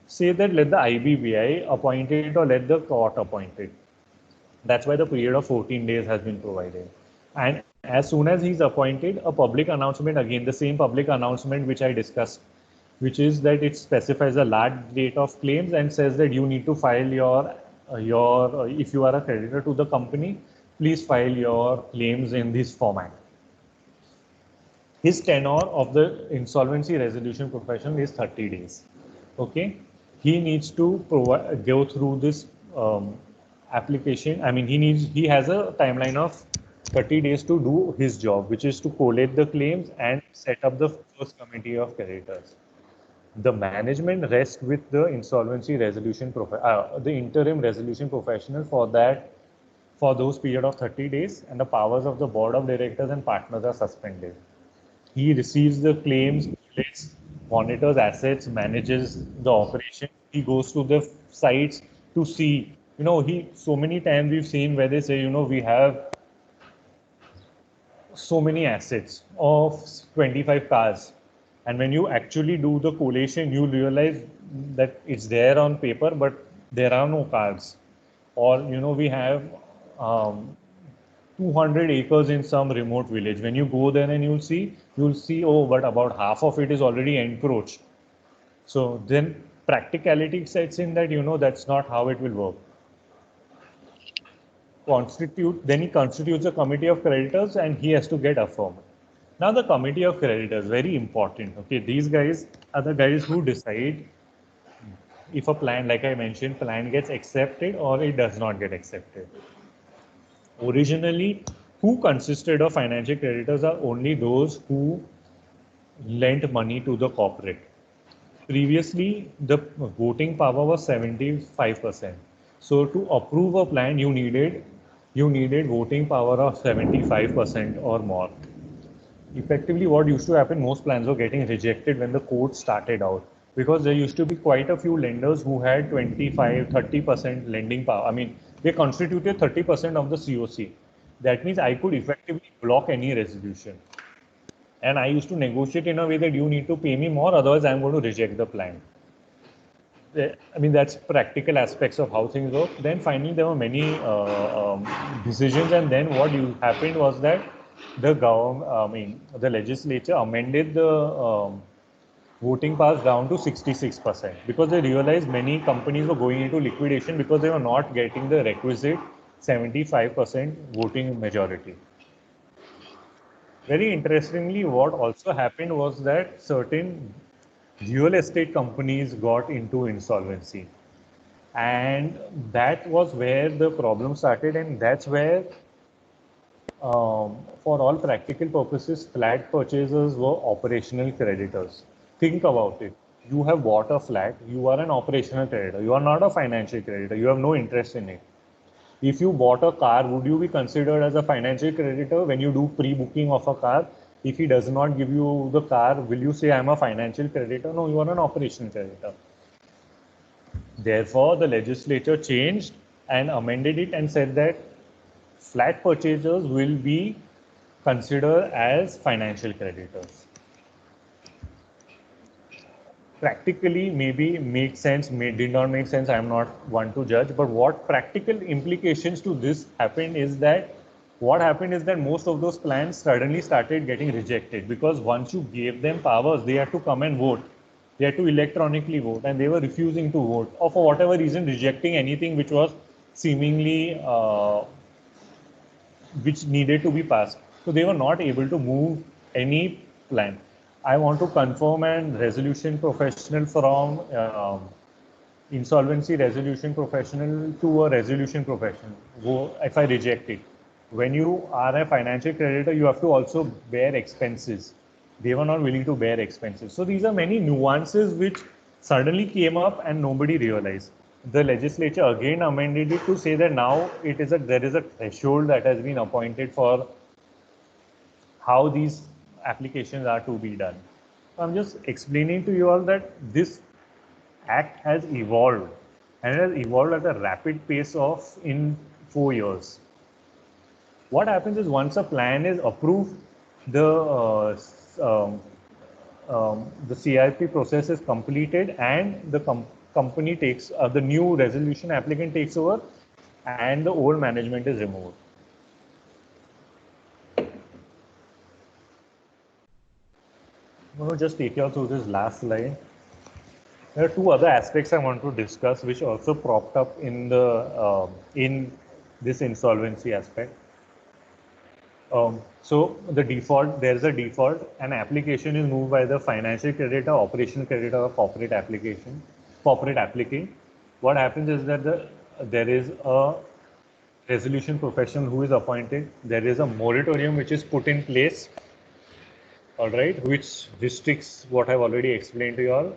[SPEAKER 1] say that let the IBBI appoint it or let the court appoint it. That's why the period of 14 days has been provided. And as soon as he's appointed, a public announcement, again, the same public announcement which I discussed, which is that it specifies a last date of claims and says that you need to file if you are a creditor to the company, please file your claims in this format. His tenure of the insolvency resolution professional is 30 days. Okay, he needs to go through this application. He has a timeline of 30 days to do his job, which is to collate the claims and set up the first committee of creditors. The management rests with the insolvency resolution the interim resolution professional for those period of 30 days, and the powers of the board of directors and partners are suspended. He receives the claims, monitors assets, manages the operation. He goes to the sites to see, so many times we've seen where they say, we have so many assets of 25 cars. And when you actually do the collation, you realize that it's there on paper, but there are no cars. Or, we have 200 acres in some remote village. When you go there and you'll see, oh, but about half of it is already encroached. So then practicality sets in that, that's not how it will work. Then he constitutes a committee of creditors and he has to get affirmed. Now the committee of creditors, very important. Okay, these guys are the guys who decide if a plan, like I mentioned, plan gets accepted or it does not get accepted. Originally, who consisted of financial creditors are only those who lent money to the corporate. Previously, the voting power was 75%. So to approve a plan, you needed voting power of 75% or more. Effectively, what used to happen, most plans were getting rejected when the court started out, because there used to be quite a few lenders who had 25, 30% lending power. They constituted 30% of the COC. That means I could effectively block any resolution. And I used to negotiate in a way that you need to pay me more, otherwise I'm going to reject the plan. That's practical aspects of how things work. Then finally, there were many decisions, and then what happened was that the the legislature amended the voting powers down to 66%, because they realized many companies were going into liquidation because they were not getting the requisite 75% voting majority. Very interestingly, what also happened was that certain real estate companies got into insolvency, and that was where the problem started, and that's where for all practical purposes flat purchasers were operational creditors. think about it. You have bought a flat, you are an operational creditor, you are not a financial creditor, you have no interest in it. If you bought a car, would you be considered as a financial creditor when you do pre-booking of a car? If he does not give you the car, will you say I'm a financial creditor? No, you are an operational creditor. Therefore, the legislature changed and amended it and said that flat purchasers will be considered as financial creditors. Practically, maybe makes sense, did not make sense. I'm not one to judge. But what practical implications to this happened is that what happened is that most of those plans suddenly started getting rejected because once you gave them powers, they had to come and vote. They had to electronically vote, and they were refusing to vote, or for whatever reason, rejecting anything which was seemingly which needed to be passed. So they were not able to move any plan. I want to confirm and resolution professional from insolvency resolution professional to a resolution professional. If I reject it, when you are a financial creditor, you have to also bear expenses. They were not willing to bear expenses. So these are many nuances which suddenly came up and nobody realized. The legislature again amended it to say that now there is a threshold that has been appointed for how these applications are to be done. I'm just explaining to you all that this act has evolved and it has evolved at a rapid pace of in 4 years. What happens is once a plan is approved, the CRP process is completed and the company takes the new resolution applicant takes over and the old management is removed. I'm going to just take you all through this last slide. There are two other aspects I want to discuss which also propped up in the in this insolvency aspect. So the default, there is a default, an application is moved by the financial creditor, operational creditor, or corporate applicant. What happens is that there is a resolution professional who is appointed. There is a moratorium which is put in place, all right, which restricts what I've already explained to you all.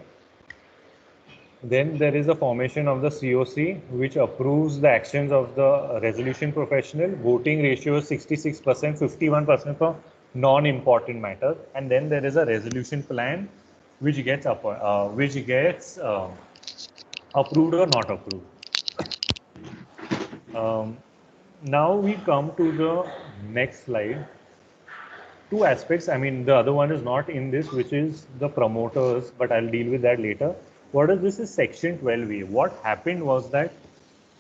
[SPEAKER 1] Then there is a formation of the COC which approves the actions of the resolution professional. Voting ratio is 66%, 51% for non-important matters. And then there is a resolution plan which gets approved or not approved. Now we come to the next slide. Two aspects. I mean, the other one is not in this, which is the promoters, but I'll deal with that later. What is this? Is Section 12A. What happened was that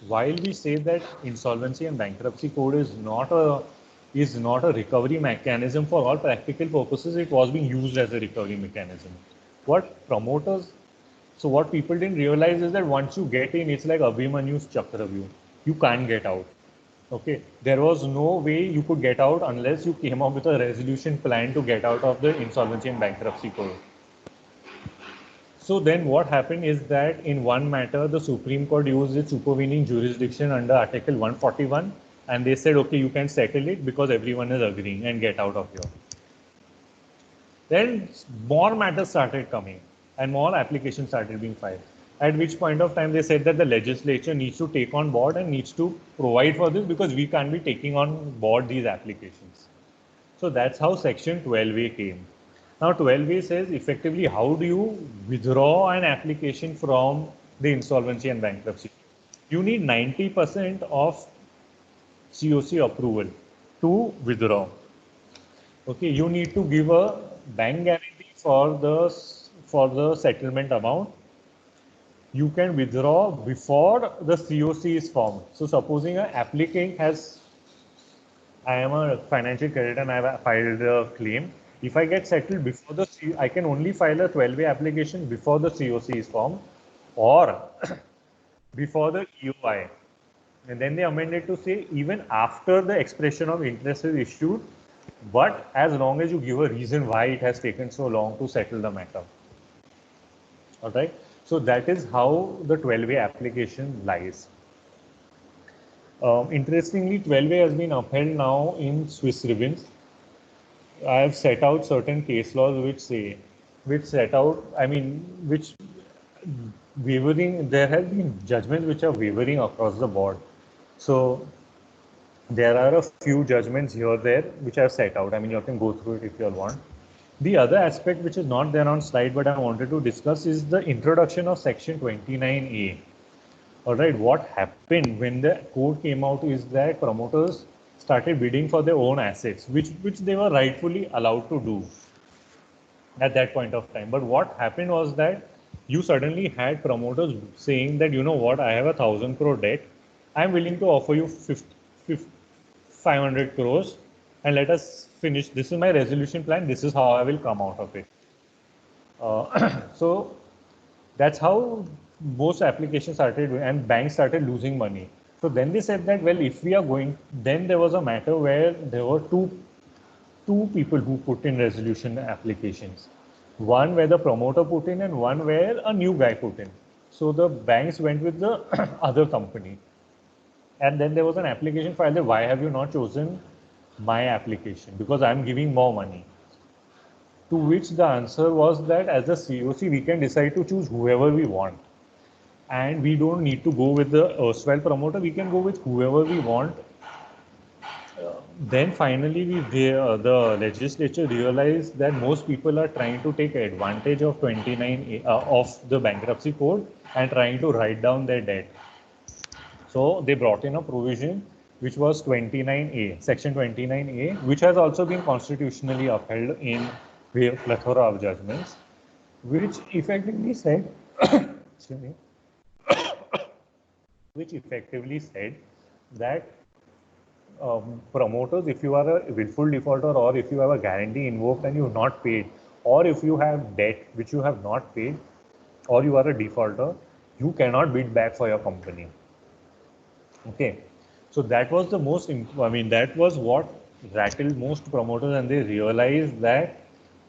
[SPEAKER 1] while we say that insolvency and bankruptcy code is not a recovery mechanism for all practical purposes, it was being used as a recovery mechanism. What people didn't realize is that once you get in, it's like Abhimanyu's Chakravyuh. You can't get out. Okay, there was no way you could get out unless you came up with a resolution plan to get out of the insolvency and bankruptcy code. So then what happened is that in one matter, the Supreme Court used its supervening jurisdiction under Article 141 and they said, okay, you can settle it because everyone is agreeing and get out of here. Then more matters started coming and more applications started being filed. At which point of time they said that the legislature needs to take on board and needs to provide for this because we can't be taking on board these applications. So that's how Section 12A came. Now 12A says effectively how do you withdraw an application from the insolvency and bankruptcy. You need 90% of COC approval to withdraw. Okay, you need to give a bank guarantee for the settlement amount. You can withdraw before the COC is formed. So supposing an applicant I am a financial creditor and I have filed a claim. If I get settled before I can only file a 12A application before the COC is formed or before the EOI. And then they amended to say even after the expression of interest is issued, but as long as you give a reason why it has taken so long to settle the matter. All right. So that is how the 12A application lies. Interestingly, 12A has been upheld now in Swiss ribbons. I have set out certain case laws which say which set out, I mean, which wavering, there have been judgments which are wavering across the board. So there are a few judgments here there which I've set out. I mean, you can go through it if you all want. The other aspect which is not there on slide but I wanted to discuss is the introduction of section 29A. All right, what happened when the code came out is that promoters started bidding for their own assets, which they were rightfully allowed to do at that point of time. But what happened was that you suddenly had promoters saying that, you know what, I have 1,000 crore debt. I'm willing to offer you 500 crores and let us finish. This is my resolution plan. This is how I will come out of it. So that's how most applications started and banks started losing money. So then they said that, well, if we are going, then there was a matter where there were two people who put in resolution applications. One where the promoter put in and one where a new guy put in. So the banks went with the other company. And then there was an application filed that why have you not chosen my application? Because I'm giving more money. To which the answer was that as a COC, we can decide to choose whoever we want. And we don't need to go with the erstwhile promoter. We can go with whoever we want. Then finally, the legislature realized that most people are trying to take advantage of 29A of the bankruptcy code and trying to write down their debt. So they brought in a provision which was 29A, section 29A, which has also been constitutionally upheld in a plethora of judgments, which effectively said, excuse me, which effectively said that promoters, if you are a willful defaulter or if you have a guarantee invoked and you have not paid, or if you have debt which you have not paid, or you are a defaulter, you cannot bid back for your company. Okay, so that was the most, I mean, that was what rattled most promoters, and they realized that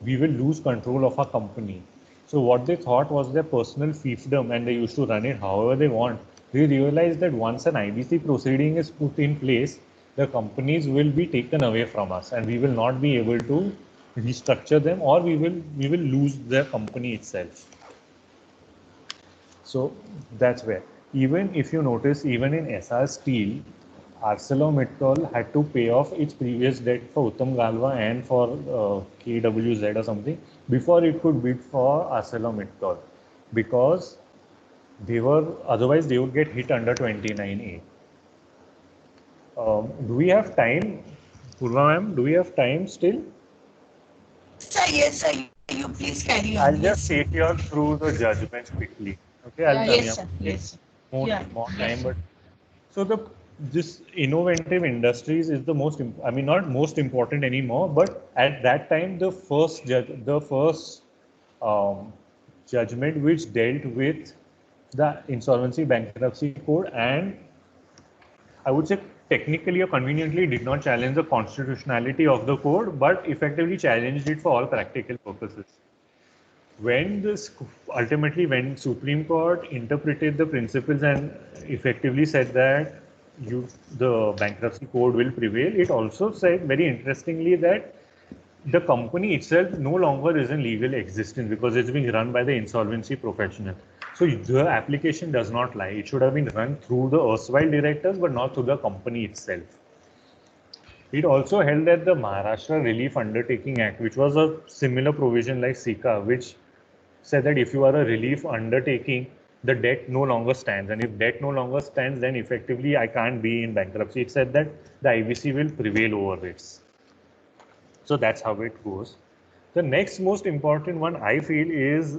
[SPEAKER 1] we will lose control of our company. So what they thought was their personal fiefdom, and they used to run it however they want. They realized that once an IBC proceeding is put in place, the companies will be taken away from us, and we will not be able to restructure them, or we will lose the company itself. So that's where, even if you notice, even in Essar Steel, ArcelorMittal had to pay off its previous debt for Uttam Galva and for KWZ or something before it could bid for ArcelorMittal, because they were, otherwise they would get hit under 29A. Do we have time, Purva ma'am? Do we have time still?
[SPEAKER 2] Yes, sir. You please carry on.
[SPEAKER 1] I'll just take you all through the judgments quickly. Okay, I'll tell
[SPEAKER 2] Yes, sir. Yes.
[SPEAKER 1] more time, but so this innovative industries is the most, I mean, not most important anymore, but at that time the first judgment which dealt with the insolvency bankruptcy code, and I would say technically or conveniently did not challenge the constitutionality of the code, but effectively challenged it for all practical purposes. When ultimately when Supreme Court interpreted the principles and effectively said that the bankruptcy code will prevail, it also said very interestingly that the company itself no longer is in legal existence because it's being run by the insolvency professional. So the application does not lie. It should have been run through the erstwhile directors, but not through the company itself. It also held that the Maharashtra Relief Undertaking Act, which was a similar provision like SICA, which said that if you are a relief undertaking, the debt no longer stands. And if debt no longer stands, then effectively I can't be in bankruptcy. It said that the IBC will prevail over it. So that's how it goes. The next most important one I feel is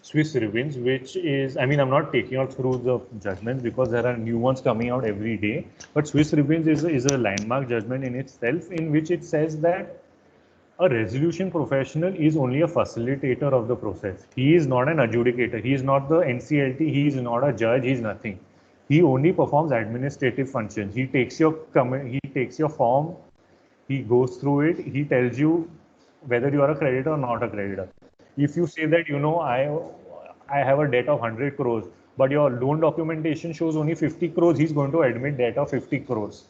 [SPEAKER 1] Swiss Ribbons, which is, I mean, I'm not taking out through the judgments because there are new ones coming out every day. But Swiss Ribbons is a landmark judgment in itself, in which it says that a resolution professional is only a facilitator of the process. He is not an adjudicator. He is not the NCLT. He is not a judge. He is nothing. He only performs administrative functions. He takes your form. He goes through it. He tells you whether you are a creditor or not a creditor. If you say that, you know, I have a debt of 100 crores, but your loan documentation shows only 50 crores, he's going to admit debt of 50 crores.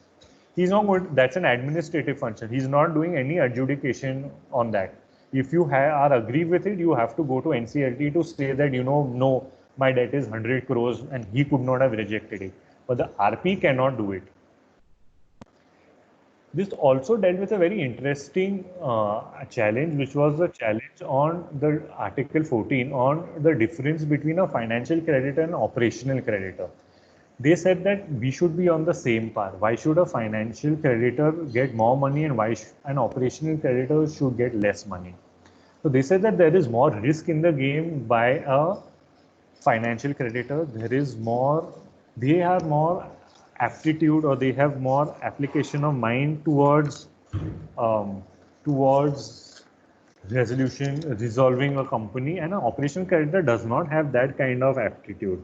[SPEAKER 1] He's not going, that's an administrative function. He's not doing any adjudication on that. If you are agree with it, you have to go to NCLT to say that, no, my debt is 100 crores and he could not have rejected it. But the RP cannot do it. This also dealt with a very interesting challenge, which was the challenge on the Article 14 on the difference between a financial creditor and operational creditor. They said that we should be on the same par. Why should a financial creditor get more money and why an operational creditor should get less money? So they said that there is more risk in the game by a financial creditor. They are more aptitude, or they have more application of mind towards resolving a company, and an operational creditor does not have that kind of aptitude.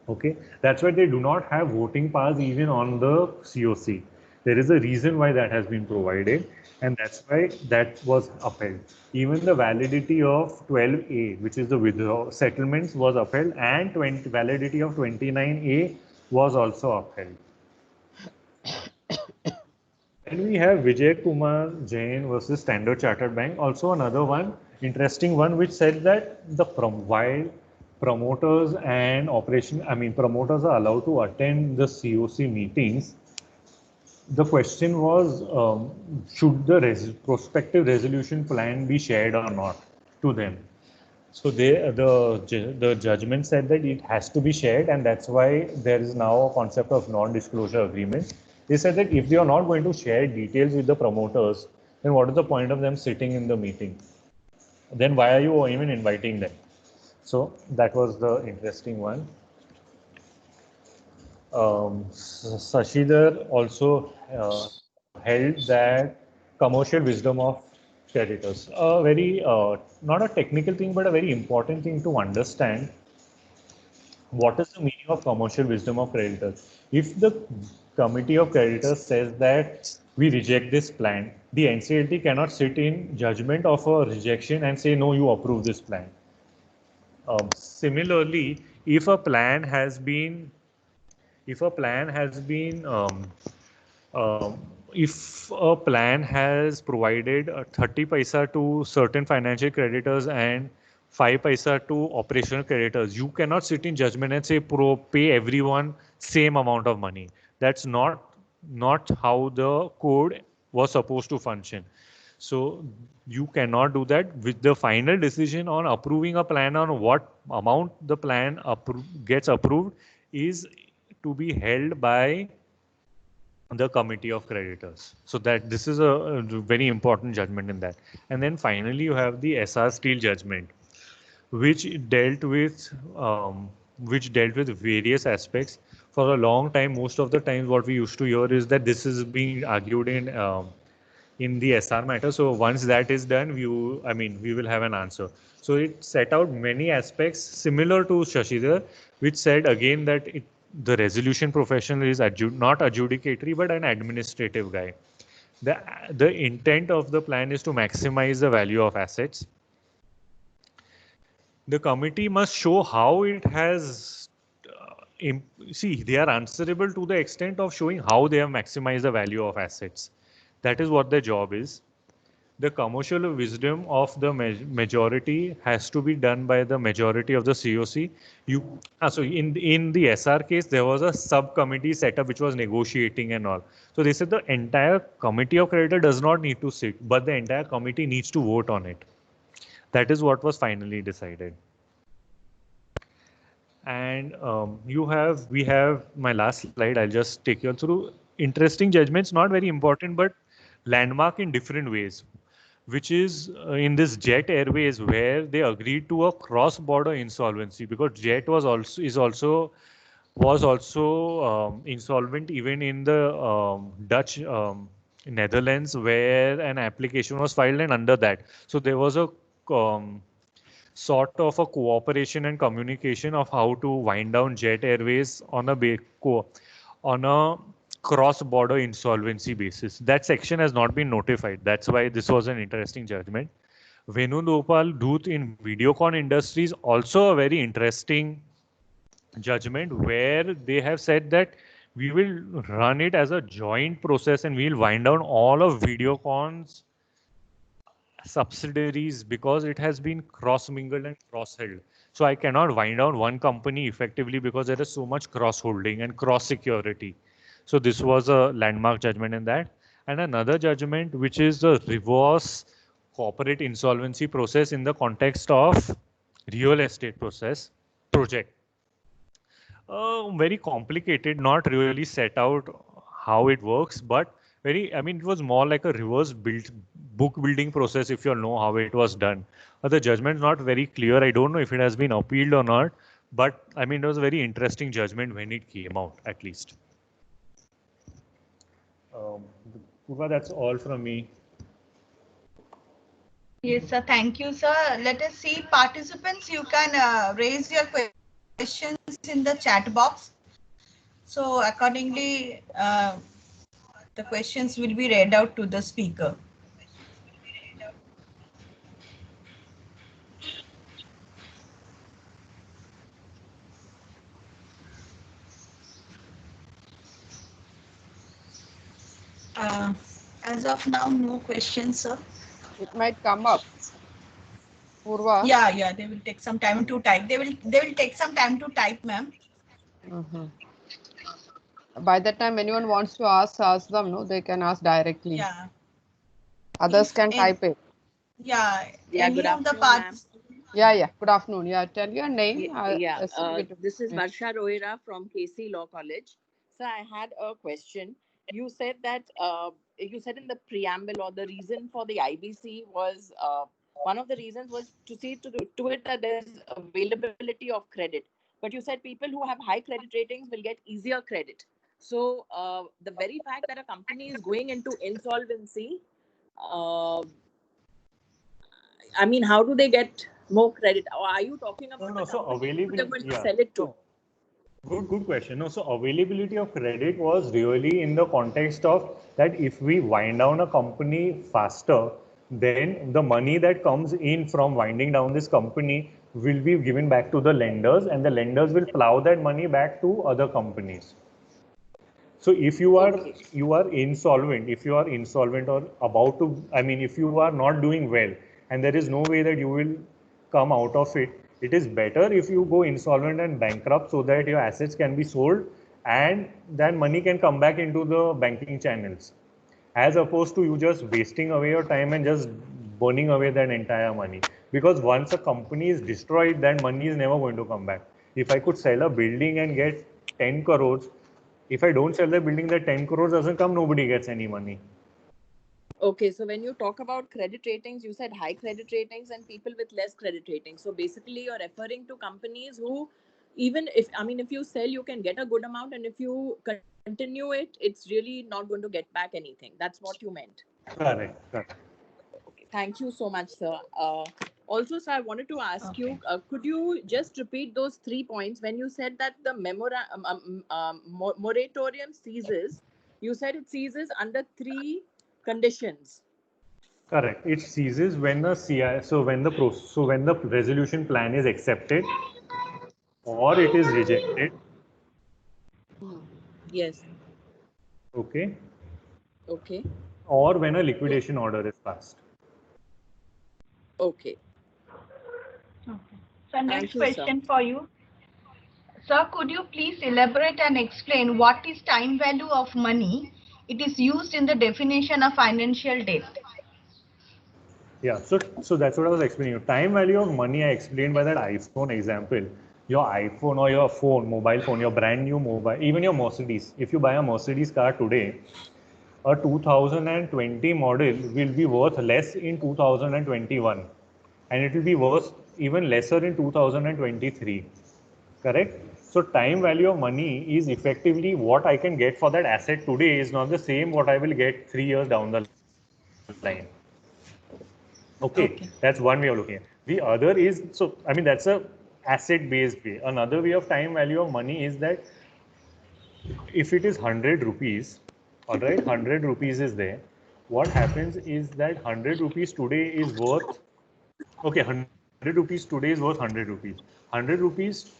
[SPEAKER 1] Okay, that's why they do not have voting powers even on the COC. There is a reason why that has been provided, and that's why that was upheld. Even the validity of 12A, which is the withdrawal settlements, was upheld, and validity of 29A was also upheld. And we have Vijay Kumar Jain versus Standard Chartered Bank, also another one, interesting one, which said that while promoters and promoters are allowed to attend the COC meetings, the question was, should the prospective resolution plan be shared or not to them? So the judgment said that it has to be shared, and that's why there is now a concept of non-disclosure agreement. They said that if they are not going to share details with the promoters, then what is the point of them sitting in the meeting? Then why are you even inviting them? So that was the interesting one. Shashidhar also held that commercial wisdom of creditors. A very, not a technical thing, but a very important thing to understand. What is the meaning of commercial wisdom of creditors? If the committee of creditors says that we reject this plan, the NCLT cannot sit in judgment of a rejection and say, no, you approve this plan. Similarly, if a plan has been if a plan has provided 30 paisa to certain financial creditors and 5 paisa to operational creditors, you cannot sit in judgment and say pay everyone same amount of money. That's not how the code was supposed to function. So you cannot do that. With the final decision on approving a plan, on what amount the plan gets approved, is to be held by the committee of creditors. So that this is a very important judgment in that. And then finally you have the Essar Steel judgment, which dealt with various aspects. For a long time, most of the times what we used to hear is that this is being argued in the Essar matter. So once that is done, we will have an answer. So it set out many aspects similar to Shashidhar, which said again that the resolution professional is not adjudicatory but an administrative guy. The intent of the plan is to maximize the value of assets. The committee must show how it has they are answerable to the extent of showing how they have maximized the value of assets. That is what their job is. The commercial wisdom of the majority has to be done by the majority of the COC. So in the Essar case, there was a subcommittee set up which was negotiating and all. So they said the entire committee of creditor does not need to sit, but the entire committee needs to vote on it. That is what was finally decided. And we have my last slide. I'll just take you through interesting judgments, not very important, but landmark in different ways, which is in this Jet Airways, where they agreed to a cross-border insolvency, because Jet was also insolvent even in the Dutch Netherlands, where an application was filed, and under that, so there was a sort of a cooperation and communication of how to wind down Jet Airways on a cross-border insolvency basis. That section has not been notified. That's why this was an interesting judgment. Venugopal Dhutt in Videocon Industries, also a very interesting judgment, where they have said that we will run it as a joint process and we'll wind down all of Videocon's subsidiaries because it has been cross-mingled and cross-held. So I cannot wind down one company effectively because there is so much cross-holding and cross-security. So this was a landmark judgment in that. And another judgment, which is the reverse corporate insolvency process in the context of real estate project. Very complicated, not really set out how it works, but I mean, it was more like a reverse book building process if you know how it was done. But the judgment is not very clear. I don't know if it has been appealed or not, but I mean, it was a very interesting judgment when it came out, at least. Purva, that's all from me.
[SPEAKER 2] Yes, sir. Thank you, sir. Let us see. Participants, you can raise your questions in the chat box. So accordingly, the questions will be read out to the speaker. As of now, no questions, sir.
[SPEAKER 3] It might come up. Purva?
[SPEAKER 2] Yeah, they will take some time to type. They will take some time to type, ma'am.
[SPEAKER 3] By that time, anyone wants to ask them, no, they can ask directly.
[SPEAKER 2] Yeah.
[SPEAKER 3] Others can type it.
[SPEAKER 2] Yeah.
[SPEAKER 6] Good afternoon, ma'am.
[SPEAKER 3] Yeah. Good afternoon. Yeah, tell your name.
[SPEAKER 6] This is Varsha Rohira from KC Law College. So I had a question. You said that you said in the preamble or the reason for the IBC was one of the reasons was to see to it that there is availability of credit. But you said people who have high credit ratings will get easier credit. So the very fact that a company is going into insolvency, I mean, how do they get more credit? Or are you talking about the
[SPEAKER 1] so availability,
[SPEAKER 6] sell it to?
[SPEAKER 1] Good question. No, so availability of credit was really in the context of that if we wind down a company faster, then the money that comes in from winding down this company will be given back to the lenders, and the lenders will plow that money back to other companies. So if you are insolvent, if you are insolvent or about to, I mean, if you are not doing well and there is no way that you will come out of it, it is better if you go insolvent and bankrupt so that your assets can be sold and then money can come back into the banking channels, as opposed to you just wasting away your time and just burning away that entire money. Because once a company is destroyed, that money is never going to come back. If I could sell a building and get 10 crores, if I don't sell the building, that 10 crores doesn't come, nobody gets any money.
[SPEAKER 6] Okay, so when you talk about credit ratings, you said high credit ratings and people with less credit ratings. So basically you're referring to companies who, even if, I mean, if you sell, you can get a good amount, and if you continue it, it's really not going to get back anything. That's what you meant.
[SPEAKER 1] Correct.
[SPEAKER 6] Okay, thank you so much, sir. Also, sir, I wanted to ask you, could you just repeat those 3 points when you said that the moratorium ceases? You said it ceases under 3 conditions.
[SPEAKER 1] Correct. It ceases when the when the resolution plan is accepted or it is rejected.
[SPEAKER 6] Yes.
[SPEAKER 1] Okay.
[SPEAKER 6] Or
[SPEAKER 1] when a liquidation order is passed.
[SPEAKER 6] Okay.
[SPEAKER 2] So next question for you. Sir, could you please elaborate and explain what is time value of money? It is used in the definition of financial debt.
[SPEAKER 1] Yeah, so that's what I was explaining. Time value of money I explained by that iPhone example. Your iPhone or your phone, mobile phone, your brand new mobile, even your Mercedes. If you buy a Mercedes car today, a 2020 model will be worth less in 2021, and it will be worth even lesser in 2023. Correct? So time value of money is effectively what I can get for that asset today is not the same what I will get 3 years down the line. Okay, that's one way of looking at it. The other is, so I mean, that's a asset based way. Another way of time value of money is that if it is 100 rupees, all right, 100 rupees is there. What happens is that 100 rupees today is worth, okay, 100 rupees today is worth 100 rupees. 100 rupees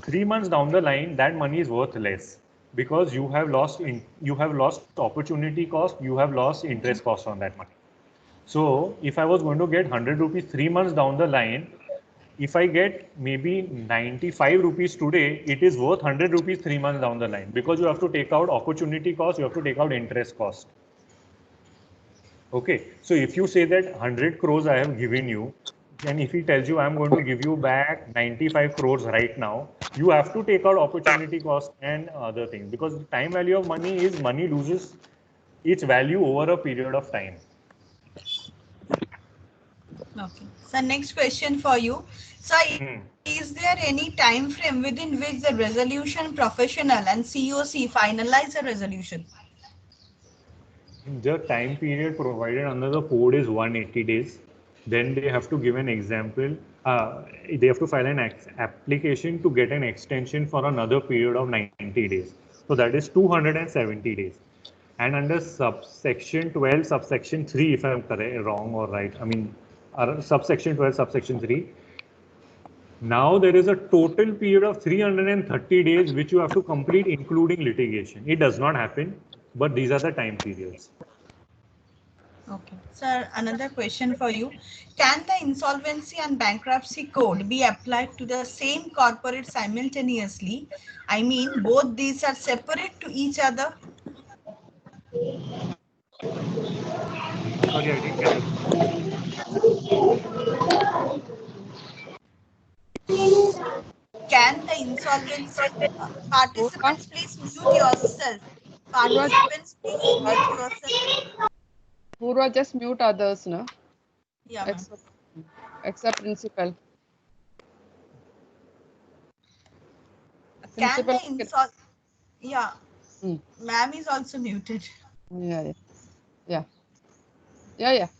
[SPEAKER 1] 3 months down the line, that money is worth less because you have lost opportunity cost, you have lost interest cost on that money. So if I was going to get 100 rupees 3 months down the line, if I get maybe 95 rupees today, it is worth 100 rupees 3 months down the line, because you have to take out opportunity cost, you have to take out interest cost. Okay, so if you say that 100 crores I have given you, and if he tells you I'm going to give you back 95 crores right now, you have to take out opportunity cost and other things, because the time value of money is money loses its value over a period of time.
[SPEAKER 2] Okay. So next question for you. So is there any time frame within which the resolution professional and COC finalize a resolution?
[SPEAKER 1] The time period provided under the code is 180 days. Then they have to give an example. They have to file an application to get an extension for another period of 90 days. So that is 270 days. And under subsection 12, subsection 3, if I'm correct, wrong or right, I mean, subsection 12, subsection 3, now there is a total period of 330 days which you have to complete, including litigation. It does not happen, but these are the time periods.
[SPEAKER 2] Okay. Sir, another question for you. Can the insolvency and bankruptcy code be applied to the same corporate simultaneously? I mean, both these are separate to each other.
[SPEAKER 1] Sorry, I didn't get it.
[SPEAKER 2] Can the insolvency participants please mute yourself? Participants please mute yourself.
[SPEAKER 3] Purva, just mute others, no?
[SPEAKER 2] Yeah,
[SPEAKER 3] Except principal.
[SPEAKER 2] Can the yeah, ma'am is also muted.
[SPEAKER 3] Yeah.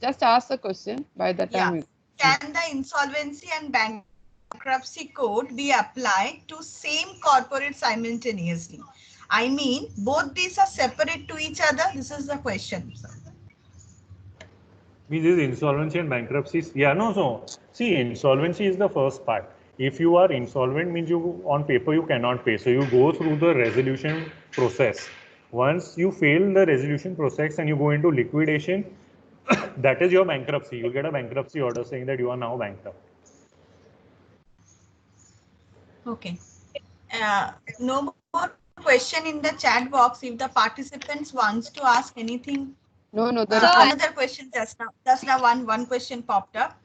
[SPEAKER 3] Just ask the question by the time.
[SPEAKER 2] Can the insolvency and bankruptcy code be applied to same corporate simultaneously? I mean, both these are separate to each other. This is the question.
[SPEAKER 1] Means is insolvency and bankruptcy. Yeah, no, so see, insolvency is the first part. If you are insolvent, means you on paper you cannot pay. So you go through the resolution process. Once you fail the resolution process and you go into liquidation, that is your bankruptcy. You'll get a bankruptcy order saying that you are now bankrupt.
[SPEAKER 2] Okay. No more question in the chat box. If the participants wants to ask anything.
[SPEAKER 3] No.
[SPEAKER 2] Another question just now. One question popped up.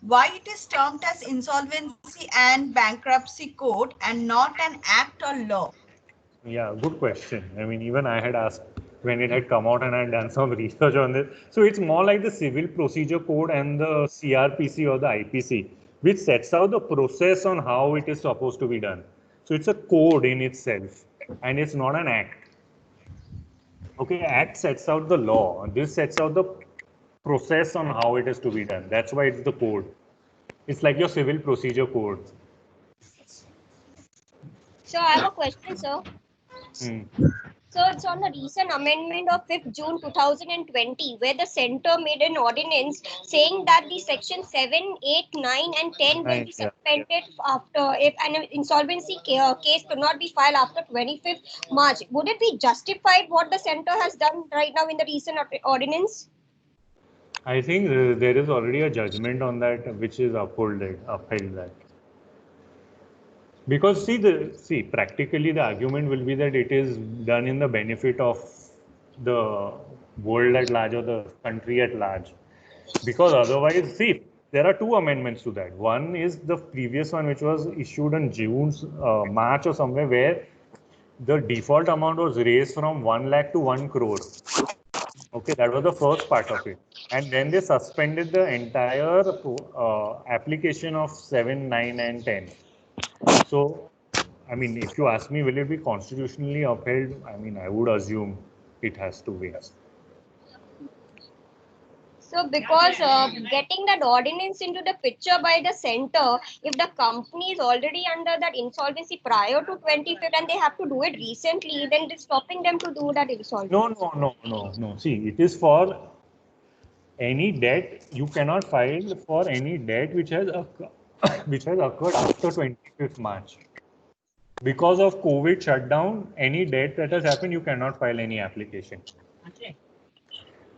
[SPEAKER 2] Why it is termed as insolvency and bankruptcy code and not an act or law?
[SPEAKER 1] Yeah, good question. I mean, even I had asked when it had come out and I had done some research on this. So it's more like the civil procedure code and the CRPC or the IPC, which sets out the process on how it is supposed to be done. So it's a code in itself and it's not an act. Okay, act sets out the law. This sets out the process on how it is to be done. That's why it's the code. It's like your civil procedure code.
[SPEAKER 5] So I have a question, sir. So it's on the recent amendment of 5th June 2020, where the center made an ordinance saying that the section 7, 8, 9 and 10 will be suspended after if an insolvency case could not be filed after 25th March. Would it be justified what the center has done right now in the recent ordinance?
[SPEAKER 1] I think there is already a judgment on that which is upheld that. Because see, practically the argument will be that it is done in the benefit of the world at large or the country at large. Because otherwise, see, there are two amendments to that. One is the previous one which was issued in March or somewhere, where the default amount was raised from 1 lakh to 1 crore. Okay, that was the first part of it. And then they suspended the entire application of 7, 9 and 10. So, I mean, if you ask me, will it be constitutionally upheld? I mean, I would assume it has to be.
[SPEAKER 5] So, because getting that ordinance into the picture by the center, if the company is already under that insolvency prior to 25th and they have to do it recently, then it's stopping them to do that insolvency.
[SPEAKER 1] No. See, it is for any debt. You cannot file for any debt which has occurred after 25th March. Because of COVID shutdown, any debt that has happened, you cannot file any application.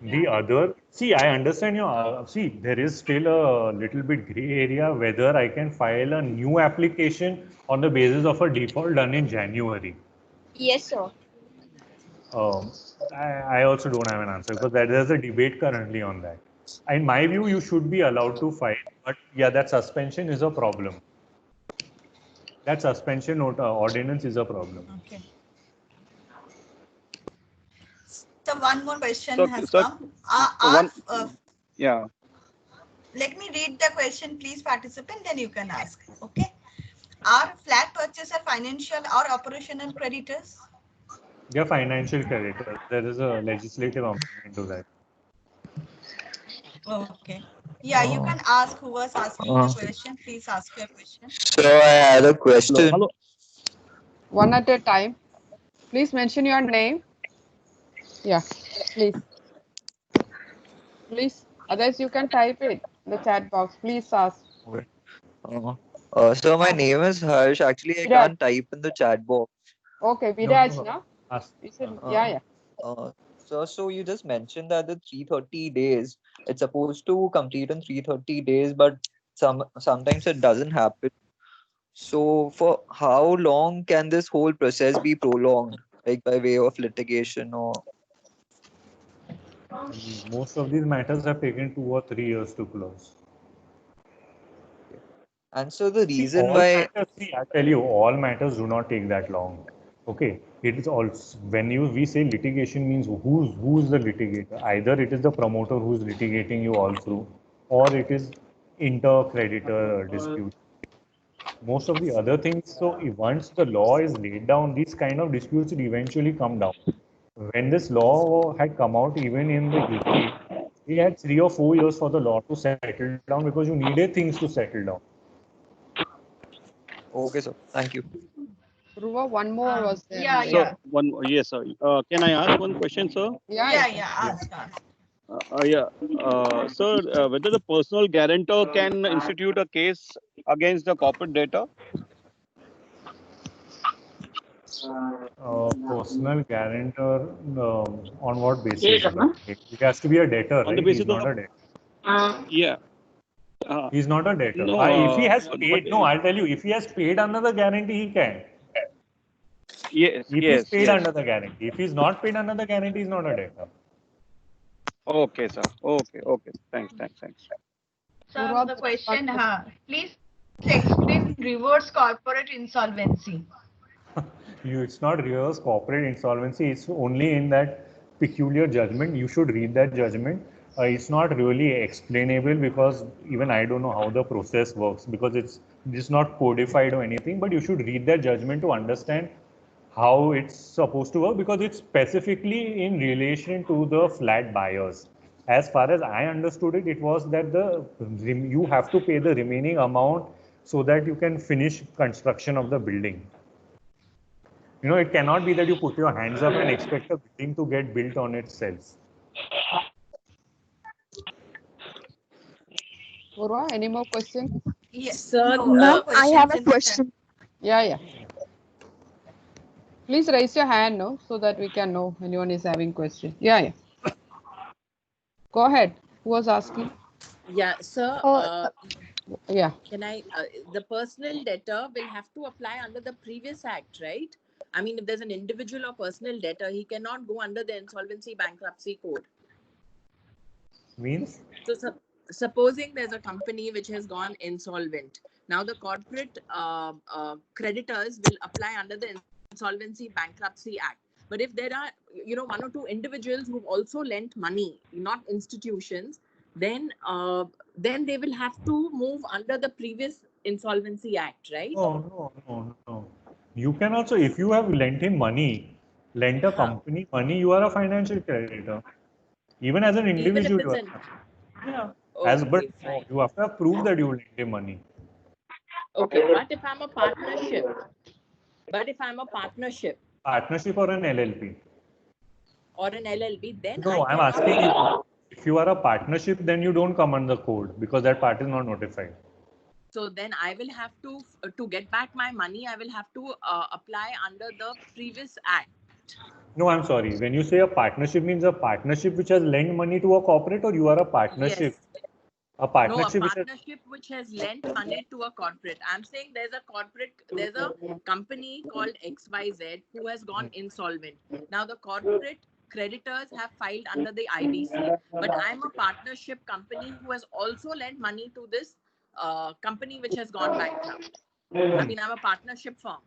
[SPEAKER 1] The other, see, I understand your, see, there is still a little bit gray area whether I can file a new application on the basis of a default done in January.
[SPEAKER 5] Yes, sir.
[SPEAKER 1] Um, I also don't have an answer because there's a debate currently on that. In my view, you should be allowed to file, but yeah, that suspension is a problem. That suspension ordinance is a problem.
[SPEAKER 2] Okay. So one more question
[SPEAKER 7] So,
[SPEAKER 2] has
[SPEAKER 7] so
[SPEAKER 2] come.
[SPEAKER 7] one, yeah.
[SPEAKER 2] Let me read the question, please, participant, then you can ask. Okay. Are flat purchaser financial or operational creditors?
[SPEAKER 1] They are financial creditors. There is a legislative amendment to that.
[SPEAKER 2] Okay. Yeah, you can ask who was asking the question. Please ask your question.
[SPEAKER 8] So I had a question.
[SPEAKER 7] Hello.
[SPEAKER 3] One at a time. Please mention your name. Yeah, please. Please. Otherwise, you can type it in the chat box. Please ask.
[SPEAKER 8] So my name is Harsh. Actually, I
[SPEAKER 3] Viraj.
[SPEAKER 8] can't type in the chat box.
[SPEAKER 3] Okay, Viraj,
[SPEAKER 1] No.
[SPEAKER 3] no?
[SPEAKER 1] Ask.
[SPEAKER 3] You said, yeah.
[SPEAKER 8] So you just mentioned that the 330 days, it's supposed to complete in 330 days, but sometimes it doesn't happen. So for how long can this whole process be prolonged, like by way of litigation or?
[SPEAKER 1] Most of these matters have taken 2 or 3 years to close.
[SPEAKER 8] And so the reason
[SPEAKER 1] all
[SPEAKER 8] why
[SPEAKER 1] matters, see, I tell you, all matters do not take that long. Okay, it is also when we say litigation means who's the litigator. Either it is the promoter who's litigating you all through, or it is inter-creditor dispute. Most of the other things. So once the law is laid down, these kind of disputes will eventually come down. When this law had come out, even in the UK, we had 3 or 4 years for the law to settle down because you needed things to settle down.
[SPEAKER 8] okay, sir. Thank you.
[SPEAKER 3] Dhruva, one more was there.
[SPEAKER 2] Yeah.
[SPEAKER 7] So yes, sir. Can I ask one question, sir?
[SPEAKER 2] Yeah. Ask.
[SPEAKER 7] Sir, whether the personal guarantor can institute a case against the corporate debtor?
[SPEAKER 1] Personal guarantor on what basis? It has to be a debtor,
[SPEAKER 7] On the
[SPEAKER 1] right?
[SPEAKER 7] basis
[SPEAKER 1] He's not
[SPEAKER 7] of
[SPEAKER 1] a debtor.
[SPEAKER 7] yeah.
[SPEAKER 1] He's not a debtor.
[SPEAKER 7] No,
[SPEAKER 1] If he has
[SPEAKER 7] but
[SPEAKER 1] paid, no, I'll tell you, if he has paid under the guarantee, he can.
[SPEAKER 7] yes,
[SPEAKER 1] If he's paid under the guarantee. If he's not paid under the guarantee, he's not a debtor.
[SPEAKER 7] Okay, sir. Okay. Thanks.
[SPEAKER 2] So the question, please explain reverse corporate insolvency.
[SPEAKER 1] It's not reverse corporate insolvency. It's only in that peculiar judgment. You should read that judgment. It's not really explainable because even I don't know how the process works because it's not codified or anything. But you should read that judgment to understand how it's supposed to work because it's specifically in relation to the flat buyers. As far as I understood it, it was that you have to pay the remaining amount so that you can finish construction of the building. You know, it cannot be that you put your hands up and expect a building to get built on itself.
[SPEAKER 3] Dhruva, any more questions?
[SPEAKER 2] Yes.
[SPEAKER 6] Sir,
[SPEAKER 2] No
[SPEAKER 9] I have a question.
[SPEAKER 3] Yeah. Please raise your hand, no, so that we can know anyone is having question. Yeah. Go ahead. Who was asking?
[SPEAKER 6] Yeah, sir.
[SPEAKER 3] Yeah.
[SPEAKER 6] Can I? The personal debtor will have to apply under the previous act, right? I mean, if there's an individual or personal debtor, he cannot go under the insolvency bankruptcy code.
[SPEAKER 1] Means?
[SPEAKER 6] So supposing there's a company which has gone insolvent. Now the corporate creditors will apply under the Insolvency Bankruptcy Act. But if there are, one or two individuals who've also lent money, not institutions, then they will have to move under the previous Insolvency Act, right?
[SPEAKER 1] No. You can also, if you have lent him money, lent a company money, you are a financial creditor. Even as an individual, you are. Yeah.
[SPEAKER 6] Okay,
[SPEAKER 1] but you have to prove that you lent him money.
[SPEAKER 6] Okay, but if I'm a partnership?
[SPEAKER 1] Partnership or an LLP?
[SPEAKER 6] Or an LLP, then
[SPEAKER 1] No, I'm asking you, if you are a partnership, then you don't come under the code because that part is not notified.
[SPEAKER 6] So then I will have to get back my money, I will have to apply under the previous act.
[SPEAKER 1] No, I'm sorry. When you say a partnership means a partnership which has lent money to a corporate, or you are a partnership?
[SPEAKER 6] Yes.
[SPEAKER 1] A
[SPEAKER 6] No, a
[SPEAKER 1] partnership which has,
[SPEAKER 6] partnership which has lent money to a corporate. I'm saying there's a company called XYZ who has gone insolvent. Now the corporate creditors have filed under the IBC, but I'm a partnership company who has also lent money to this company which has gone bankrupt. I mean, I'm a partnership firm.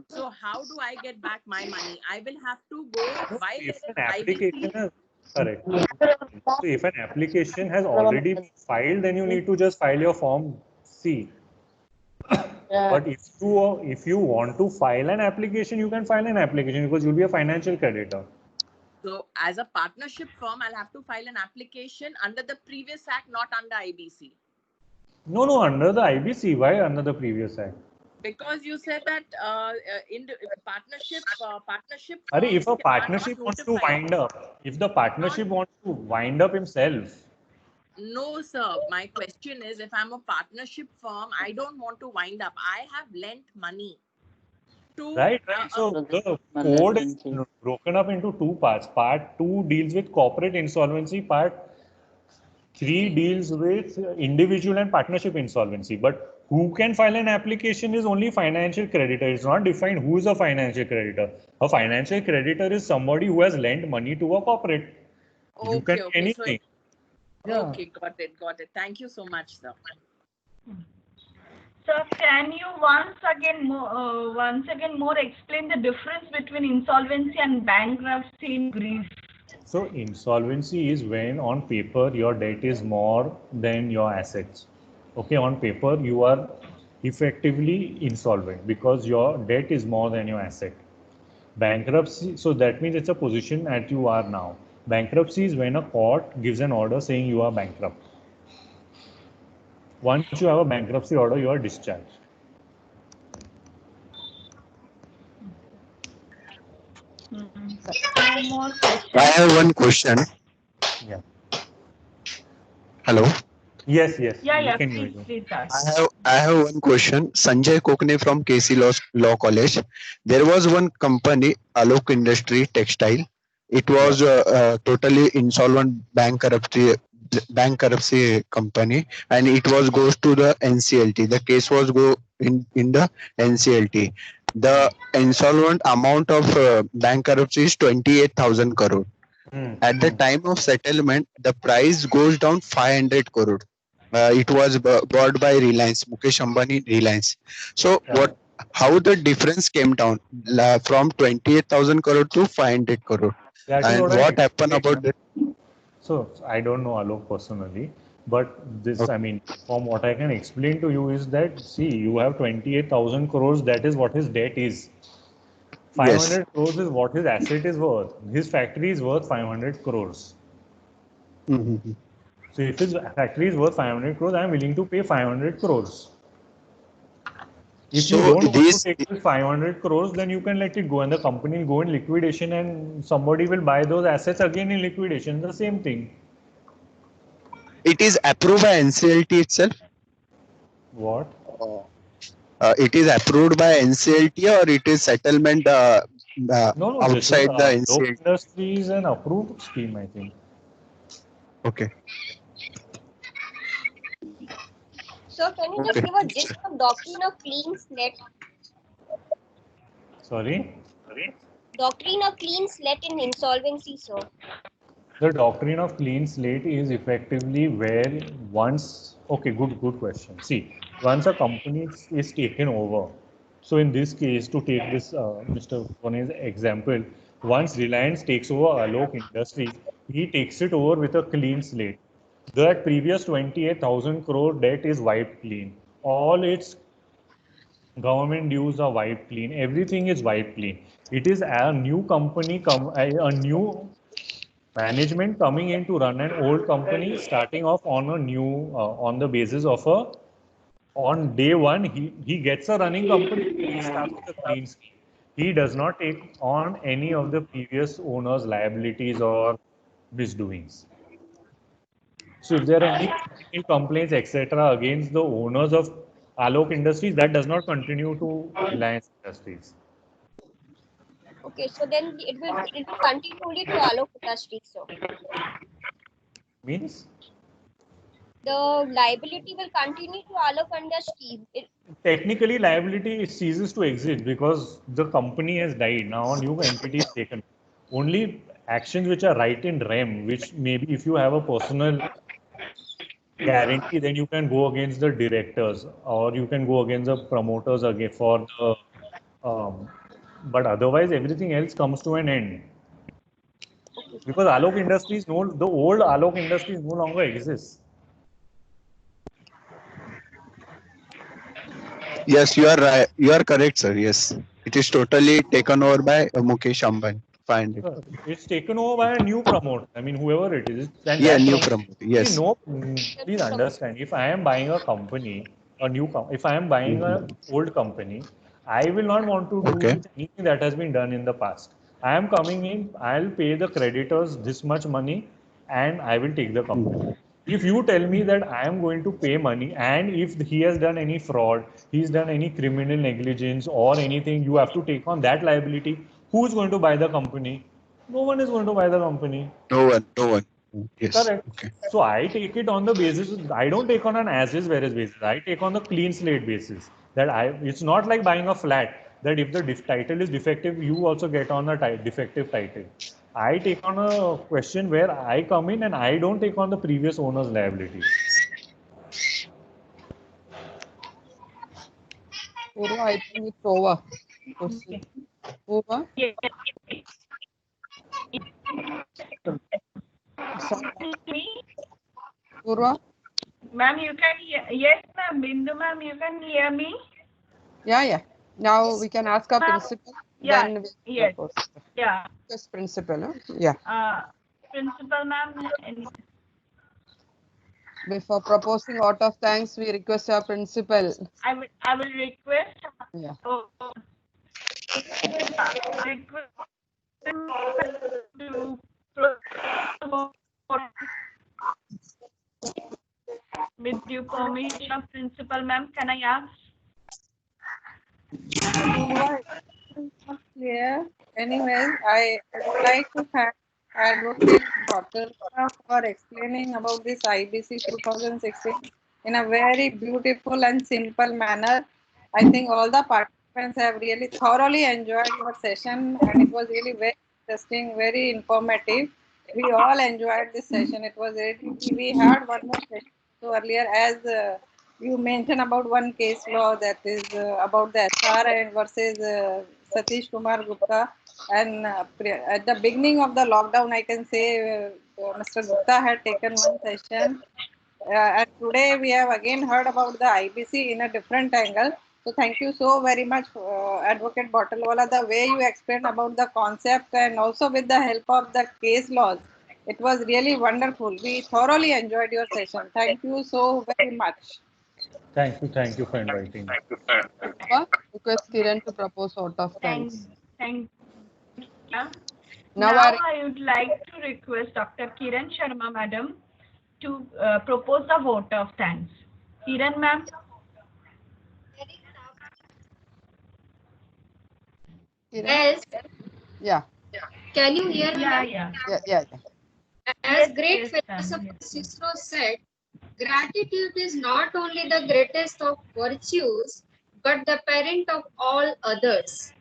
[SPEAKER 6] So how do I get back my money? I will have to go while
[SPEAKER 1] if
[SPEAKER 6] there
[SPEAKER 1] an
[SPEAKER 6] is
[SPEAKER 1] application
[SPEAKER 6] IBC.
[SPEAKER 1] has, correct. So if an application has already been filed, then you need to just file your form C. But if you want to file an application, you can file an application because you'll be a financial creditor.
[SPEAKER 6] So as a partnership firm, I'll have to file an application under the previous act, not under IBC.
[SPEAKER 1] No, under the IBC. Why under the previous act?
[SPEAKER 6] Because you said that in the partnership
[SPEAKER 1] If a
[SPEAKER 6] firms are
[SPEAKER 1] partnership
[SPEAKER 6] not
[SPEAKER 1] wants to
[SPEAKER 6] notified.
[SPEAKER 1] wind up, if the partnership wants to wind up himself.
[SPEAKER 6] No, sir. My question is, if I'm a partnership firm, I don't want to wind up. I have lent money to.
[SPEAKER 1] Right. So the code is broken up into two parts. Part 2 deals with corporate insolvency. Part 3 deals with individual and partnership insolvency. But who can file an application is only financial creditor. It's not defined who is a financial creditor. A financial creditor is somebody who has lent money to a corporate. You can do anything.
[SPEAKER 6] Okay, got it. Thank you so much, sir.
[SPEAKER 2] Sir, can you once again more explain the difference between insolvency and bankruptcy in Greece?
[SPEAKER 1] So insolvency is when on paper your debt is more than your assets. Okay, on paper you are effectively insolvent because your debt is more than your asset. Bankruptcy, so that means it's a position that you are now. Bankruptcy is when a court gives an order saying you are bankrupt. Once you have a bankruptcy order, you are discharged.
[SPEAKER 9] I have one question.
[SPEAKER 1] Yeah.
[SPEAKER 9] Hello.
[SPEAKER 1] Yes.
[SPEAKER 2] Yeah. Please ask.
[SPEAKER 9] I have one question. Sanjay Kokne from KC Law College. There was one company, Alok Industry Textile. It was totally insolvent bankruptcy company, and it was goes to the NCLT. The case was go in the NCLT. The insolvent amount of bankruptcy is 28,000 crore. At the time of settlement, the price goes down 500 crore. It was bought by Reliance, Mukesh Ambani Reliance. So how the difference came down from 28,000 crore to 500 crore? And what happened about that?
[SPEAKER 1] So I don't know Alok personally, but this, I mean, from what I can explain to you is that, see, you have 28,000 crores, that is what his debt is. 500 crores is what his asset is worth. His factory is worth 500 crores. So if his factory is worth 500 crores, I am willing to pay 500 crores. If you don't want to take this 500 crores, then you can let it go and the company will go in liquidation and somebody will buy those assets again in liquidation. The same thing.
[SPEAKER 9] It is approved by NCLT itself?
[SPEAKER 1] What?
[SPEAKER 9] It is approved by NCLT or it is settlement
[SPEAKER 1] No,
[SPEAKER 9] outside the NCLT?
[SPEAKER 1] Alok Industry is an approved scheme, I think.
[SPEAKER 9] Okay.
[SPEAKER 5] So can you just give a gist of doctrine of clean slate?
[SPEAKER 1] Sorry?
[SPEAKER 5] Doctrine of clean slate in insolvency, sir.
[SPEAKER 1] The doctrine of clean slate is effectively where once, okay, good question. See, once a company is taken over, so in this case, to take this Mr. Kone's example, once Reliance takes over Alok Industries, he takes it over with a clean slate. That previous 28,000 crore debt is wiped clean. All its government dues are wiped clean. Everything is wiped clean. It is a new company, a new management coming in to run an old company, starting off on a new, on the basis of on day one, he gets a running company, he starts with a clean scheme. He does not take on any of the previous owner's liabilities or misdoings. So if there are any complaints, etc., against the owners of Alok Industries, that does not continue to Reliance Industries.
[SPEAKER 5] Okay, so then it will continue only to Alok Industries, so
[SPEAKER 1] Means
[SPEAKER 5] the liability will continue to Alok Industries.
[SPEAKER 1] technically liability ceases to exist because the company has died. Now a new entity is taken. Only actions which are right in REM, which maybe if you have a personal guarantee, then you can go against the directors or you can go against the promoters again for the. But otherwise, everything else comes to an end because Alok Industries, the old Alok Industries no longer exists.
[SPEAKER 9] Yes, you are right. You are correct, sir. Yes, it is totally taken over by Mukesh Ambani. Find it.
[SPEAKER 1] It's taken over by a new promoter. I mean, whoever it is, and
[SPEAKER 9] Yeah,
[SPEAKER 1] that
[SPEAKER 9] new
[SPEAKER 1] promoter.
[SPEAKER 9] promoter. Yes.
[SPEAKER 1] Please understand. If I am buying a company, if I am buying a old company, I will not want to do
[SPEAKER 9] Okay.
[SPEAKER 1] with anything that has been done in the past. I am coming in. I'll pay the creditors this much money, and I will take the company. If you tell me that I am going to pay money, and if he has done any fraud, he's done any criminal negligence or anything, you have to take on that liability. Who's going to buy the company? No one is going to buy the company.
[SPEAKER 9] No one. No one. Yes.
[SPEAKER 1] Correct.
[SPEAKER 9] Okay.
[SPEAKER 1] So I take it on the basis, I don't take on an as is whereas basis. I take on the clean slate basis. It's not like buying a flat that if the title is defective, you also get on a defective title. I take on a question where I come in and I don't take on the previous owner's liability.
[SPEAKER 3] Purva, I think it's over. Over. Purva?
[SPEAKER 10] Ma'am, you can hear. Yes, ma'am. Bindu, ma'am, you can hear me?
[SPEAKER 3] Yeah. Now we can ask our principal.
[SPEAKER 10] Yeah.
[SPEAKER 3] Then we
[SPEAKER 10] Yes.
[SPEAKER 3] propose.
[SPEAKER 10] Yeah.
[SPEAKER 3] Yes, principal. Huh? Yeah.
[SPEAKER 10] Principal, ma'am.
[SPEAKER 3] Before proposing vote of thanks, we request our principal.
[SPEAKER 10] I will request.
[SPEAKER 3] Yeah.
[SPEAKER 10] Request to with due permission of principal, ma'am. Can I ask?
[SPEAKER 4] Not clear. Anyways, I would like to thank Advocate Bottle for explaining about this IBC 2016 in a very beautiful and simple manner. I think all the participants have really thoroughly enjoyed your session and it was really very interesting, very informative. We all enjoyed this session. It was really, we had one more session so earlier as you mentioned about one case law that is about the SR versus Satish Kumar Gupta. And at the beginning of the lockdown, I can say Mr. Gupta had taken one session. And today we have again heard about the IBC in a different angle. So thank you so very much, Advocate Bottlewala, the way you explained about the concept and also with the help of the case laws. It was really wonderful. We thoroughly enjoyed your session. Thank you so very much.
[SPEAKER 1] Thank you for inviting me.
[SPEAKER 3] Request Kiran to propose vote of thanks.
[SPEAKER 10] Thank you.
[SPEAKER 3] Now
[SPEAKER 10] I would like to request Dr. Kiran Sharma, madam, to propose a vote of thanks. Kiran, ma'am.
[SPEAKER 5] As
[SPEAKER 3] yeah.
[SPEAKER 5] Can you hear me?
[SPEAKER 3] Yeah.
[SPEAKER 5] As great philosopher Cicero said, gratitude is not only the greatest of virtues, but the parent of all others.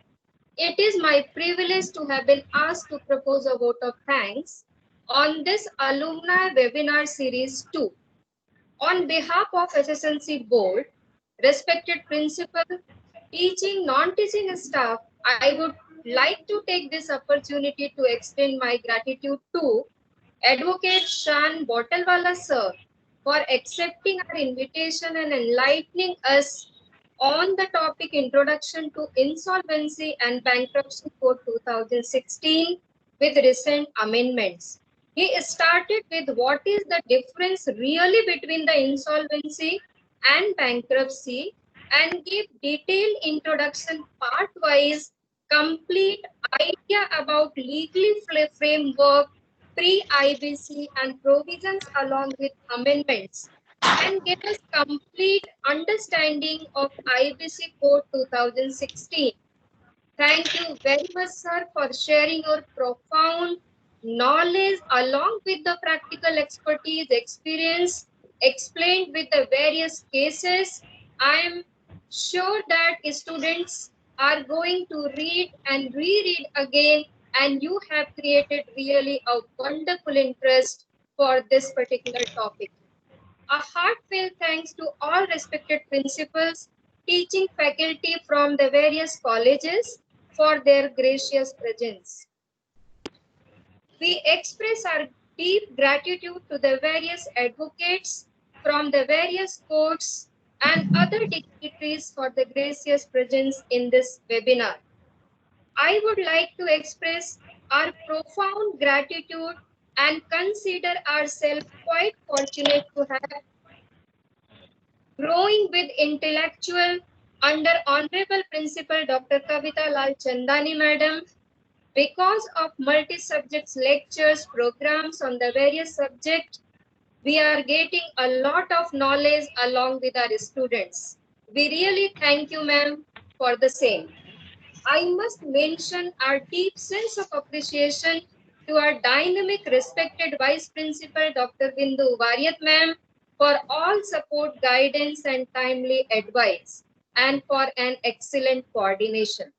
[SPEAKER 5] It is my privilege to have been asked to propose a vote of thanks on this alumni webinar series 2. On behalf of SSNC board, respected principal, teaching, non-teaching staff, I would like to take this opportunity to extend my gratitude to Advocate Shan Bottlewala sir for accepting our invitation and enlightening us on the topic Introduction to Insolvency and Bankruptcy Code 2016 with recent amendments. He started with what is the difference really between the insolvency and bankruptcy and gave detailed introduction part-wise, complete idea about legal framework, pre-IBC and provisions along with amendments, and gave us complete understanding of IBC Code 2016. Thank you very much, sir, for sharing your profound knowledge along with the practical expertise, experience explained with the various cases. I am sure that students are going to read and reread again, and you have created really a wonderful interest for this particular topic. A heartfelt thanks to all respected principals, teaching faculty from the various colleges for their gracious presence. We express our deep gratitude to the various advocates from the various courts and other dignitaries for the gracious presence in this webinar. I would like to express our profound gratitude and consider ourselves quite fortunate to have growing with intellectual under Honorable Principal Dr. Kavita Lal Chandani Madam. Because of multi-subjects lectures, programs on the various subjects, we are getting a lot of knowledge along with our students. We really thank you, ma'am, for the same. I must mention our deep sense of appreciation to our dynamic, respected Vice Principal Dr. Bindu Variat, ma'am, for all support, guidance, and timely advice, and for an excellent coordination.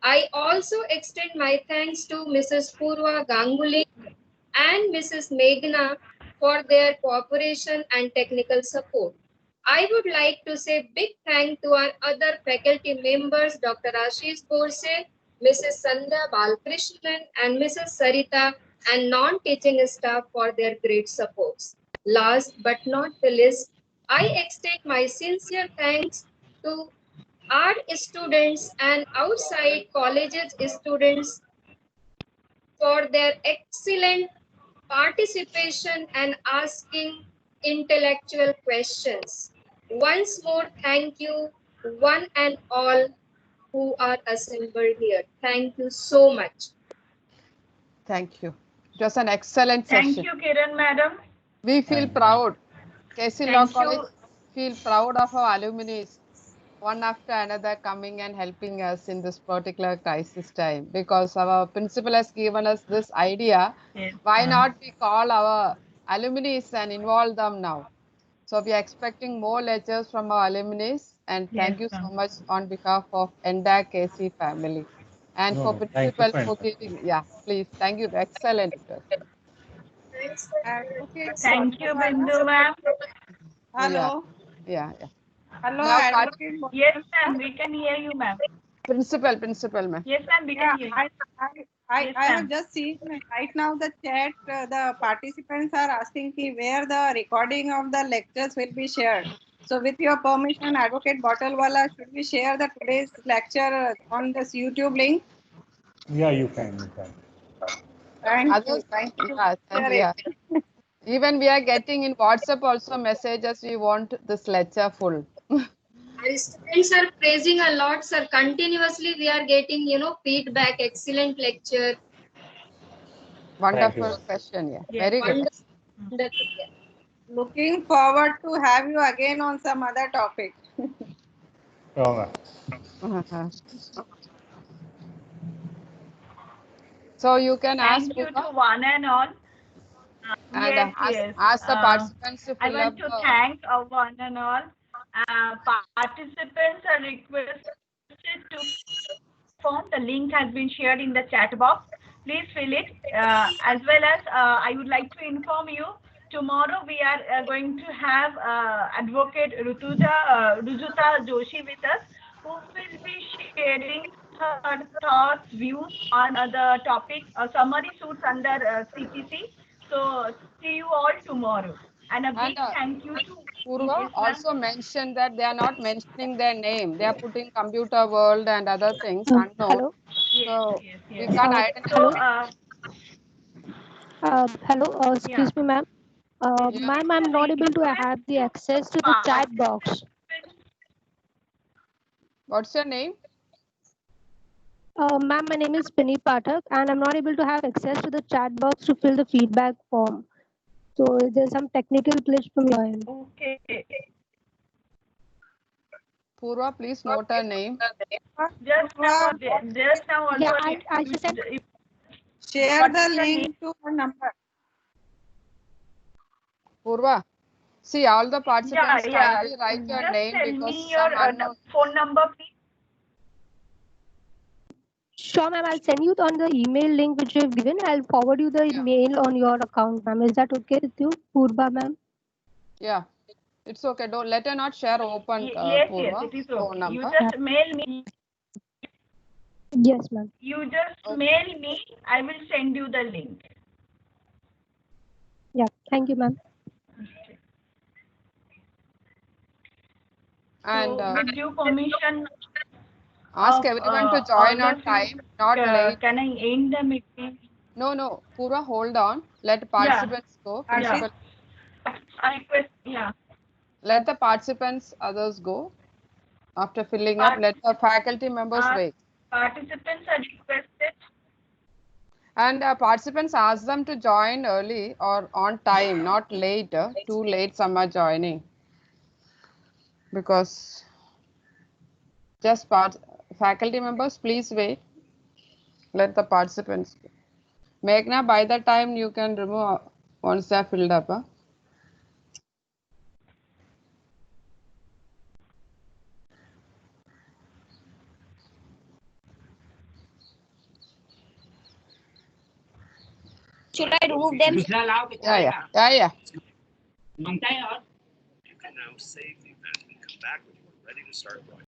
[SPEAKER 5] I also extend my thanks to Mrs. Purva Ganguly and Mrs. Meghna for their cooperation and technical support. I would like to say big thank to our other faculty members, Dr. Ashish Borse, Mrs. Sandhya Balkrishnan, and Mrs. Sarita, and non-teaching staff for their great supports. Last but not the least, I extend my sincere thanks to our students and outside colleges students for their excellent participation and asking intellectual questions. Once more, thank you, one and all who are assembled here. Thank you so much.
[SPEAKER 3] Thank you. It was an excellent session.
[SPEAKER 10] Thank you, Kiran Madam.
[SPEAKER 3] We feel proud. KC Law
[SPEAKER 10] Thank
[SPEAKER 3] College
[SPEAKER 10] you.
[SPEAKER 3] feel proud of our alumni, one after another coming and helping us in this particular crisis time, because our principal has given us this idea.
[SPEAKER 10] Yes,
[SPEAKER 3] why not we call our alumni and involve them now? So we are expecting more lectures from our alumni, and thank you so much on behalf of entire KC family. And for principal for giving, yeah, please, thank you, excellent.
[SPEAKER 10] Thank you, Bindu ma'am.
[SPEAKER 4] Hello.
[SPEAKER 3] Yeah.
[SPEAKER 4] Hello,
[SPEAKER 3] Now,
[SPEAKER 4] Advocate.
[SPEAKER 10] Yes, ma'am, we can hear you, ma'am.
[SPEAKER 3] Principal, ma'am.
[SPEAKER 10] Yes, ma'am, we can hear you.
[SPEAKER 4] I have just seen right now the chat, the participants are asking where the recording of the lectures will be shared. So with your permission, Advocate Bottlewala, should we share the today's lecture on this YouTube link?
[SPEAKER 1] Yeah, you can.
[SPEAKER 4] Thank you.
[SPEAKER 3] Yeah. Even we are getting in WhatsApp also messages, we want this lecture full.
[SPEAKER 5] Our students are praising a lot, sir. Continuously we are getting, feedback, excellent lecture.
[SPEAKER 3] Wonderful question, yeah. Very good.
[SPEAKER 4] Looking forward to have you again on some other topic.
[SPEAKER 3] So you can ask.
[SPEAKER 10] Thank you to one and all.
[SPEAKER 3] And
[SPEAKER 10] yes.
[SPEAKER 3] Ask the participants to
[SPEAKER 10] I
[SPEAKER 3] fill
[SPEAKER 10] want to thank one and all. Participants are requested to form. The link has been shared in the chat box. Please fill it. As well as I would like to inform you, tomorrow we are going to have Advocate Rujuta Joshi with us, who will be sharing her thoughts, views on the topic summary suits under CPC. So see you all tomorrow. And a big thank you to
[SPEAKER 3] Purva also mentioned that they are not mentioning their name. They are putting computer world and other things unknown.
[SPEAKER 11] Hello.
[SPEAKER 3] So we can't identify.
[SPEAKER 11] Hello. Excuse me, ma'am. Ma'am, I'm not able to have the access to the chat box.
[SPEAKER 3] What's your name?
[SPEAKER 11] Ma'am, my name is Pinny Pathak, and I'm not able to have access to the chat box to fill the feedback form. So there's some technical glitch from your end.
[SPEAKER 10] Okay.
[SPEAKER 3] Purva, please note her name.
[SPEAKER 10] Just now also.
[SPEAKER 11] Yeah, I just said.
[SPEAKER 4] Share the link to her number.
[SPEAKER 3] Purva, see all the participants
[SPEAKER 10] Yeah.
[SPEAKER 3] kindly write your
[SPEAKER 10] Just
[SPEAKER 3] name
[SPEAKER 10] tell
[SPEAKER 3] because
[SPEAKER 10] me your
[SPEAKER 3] some unknown.
[SPEAKER 10] phone number, please.
[SPEAKER 11] Sure, ma'am. I'll send you on the email link which you've given. I'll forward you the mail on your account, ma'am. Is that okay with you, Purva, ma'am?
[SPEAKER 3] Yeah, it's okay. Don't let her not share open
[SPEAKER 10] Yes,
[SPEAKER 3] Purva
[SPEAKER 10] it is
[SPEAKER 3] phone
[SPEAKER 10] okay. You
[SPEAKER 3] number.
[SPEAKER 10] just mail me.
[SPEAKER 11] Yes, ma'am.
[SPEAKER 10] You just mail me. I will send you the link.
[SPEAKER 11] Yeah. Thank you, ma'am.
[SPEAKER 3] And
[SPEAKER 10] So, with due permission,
[SPEAKER 3] ask everyone to join on time, not late.
[SPEAKER 10] Can I end the meeting?
[SPEAKER 3] No, Purva, hold on. Let participants go. Principal.
[SPEAKER 10] I request, yeah.
[SPEAKER 3] Let the participants, others go. After filling up, let the faculty members wait.
[SPEAKER 10] Participants are requested.
[SPEAKER 3] And participants, ask them to join early or on time, not late. Too late, some are joining. Because just faculty members, please wait. Let the participants. Meghna, by the time you can remove once they are filled up.
[SPEAKER 5] Should I remove them?
[SPEAKER 3] Yeah.
[SPEAKER 12] You can now save the event and come back when you are ready to start broadcasting.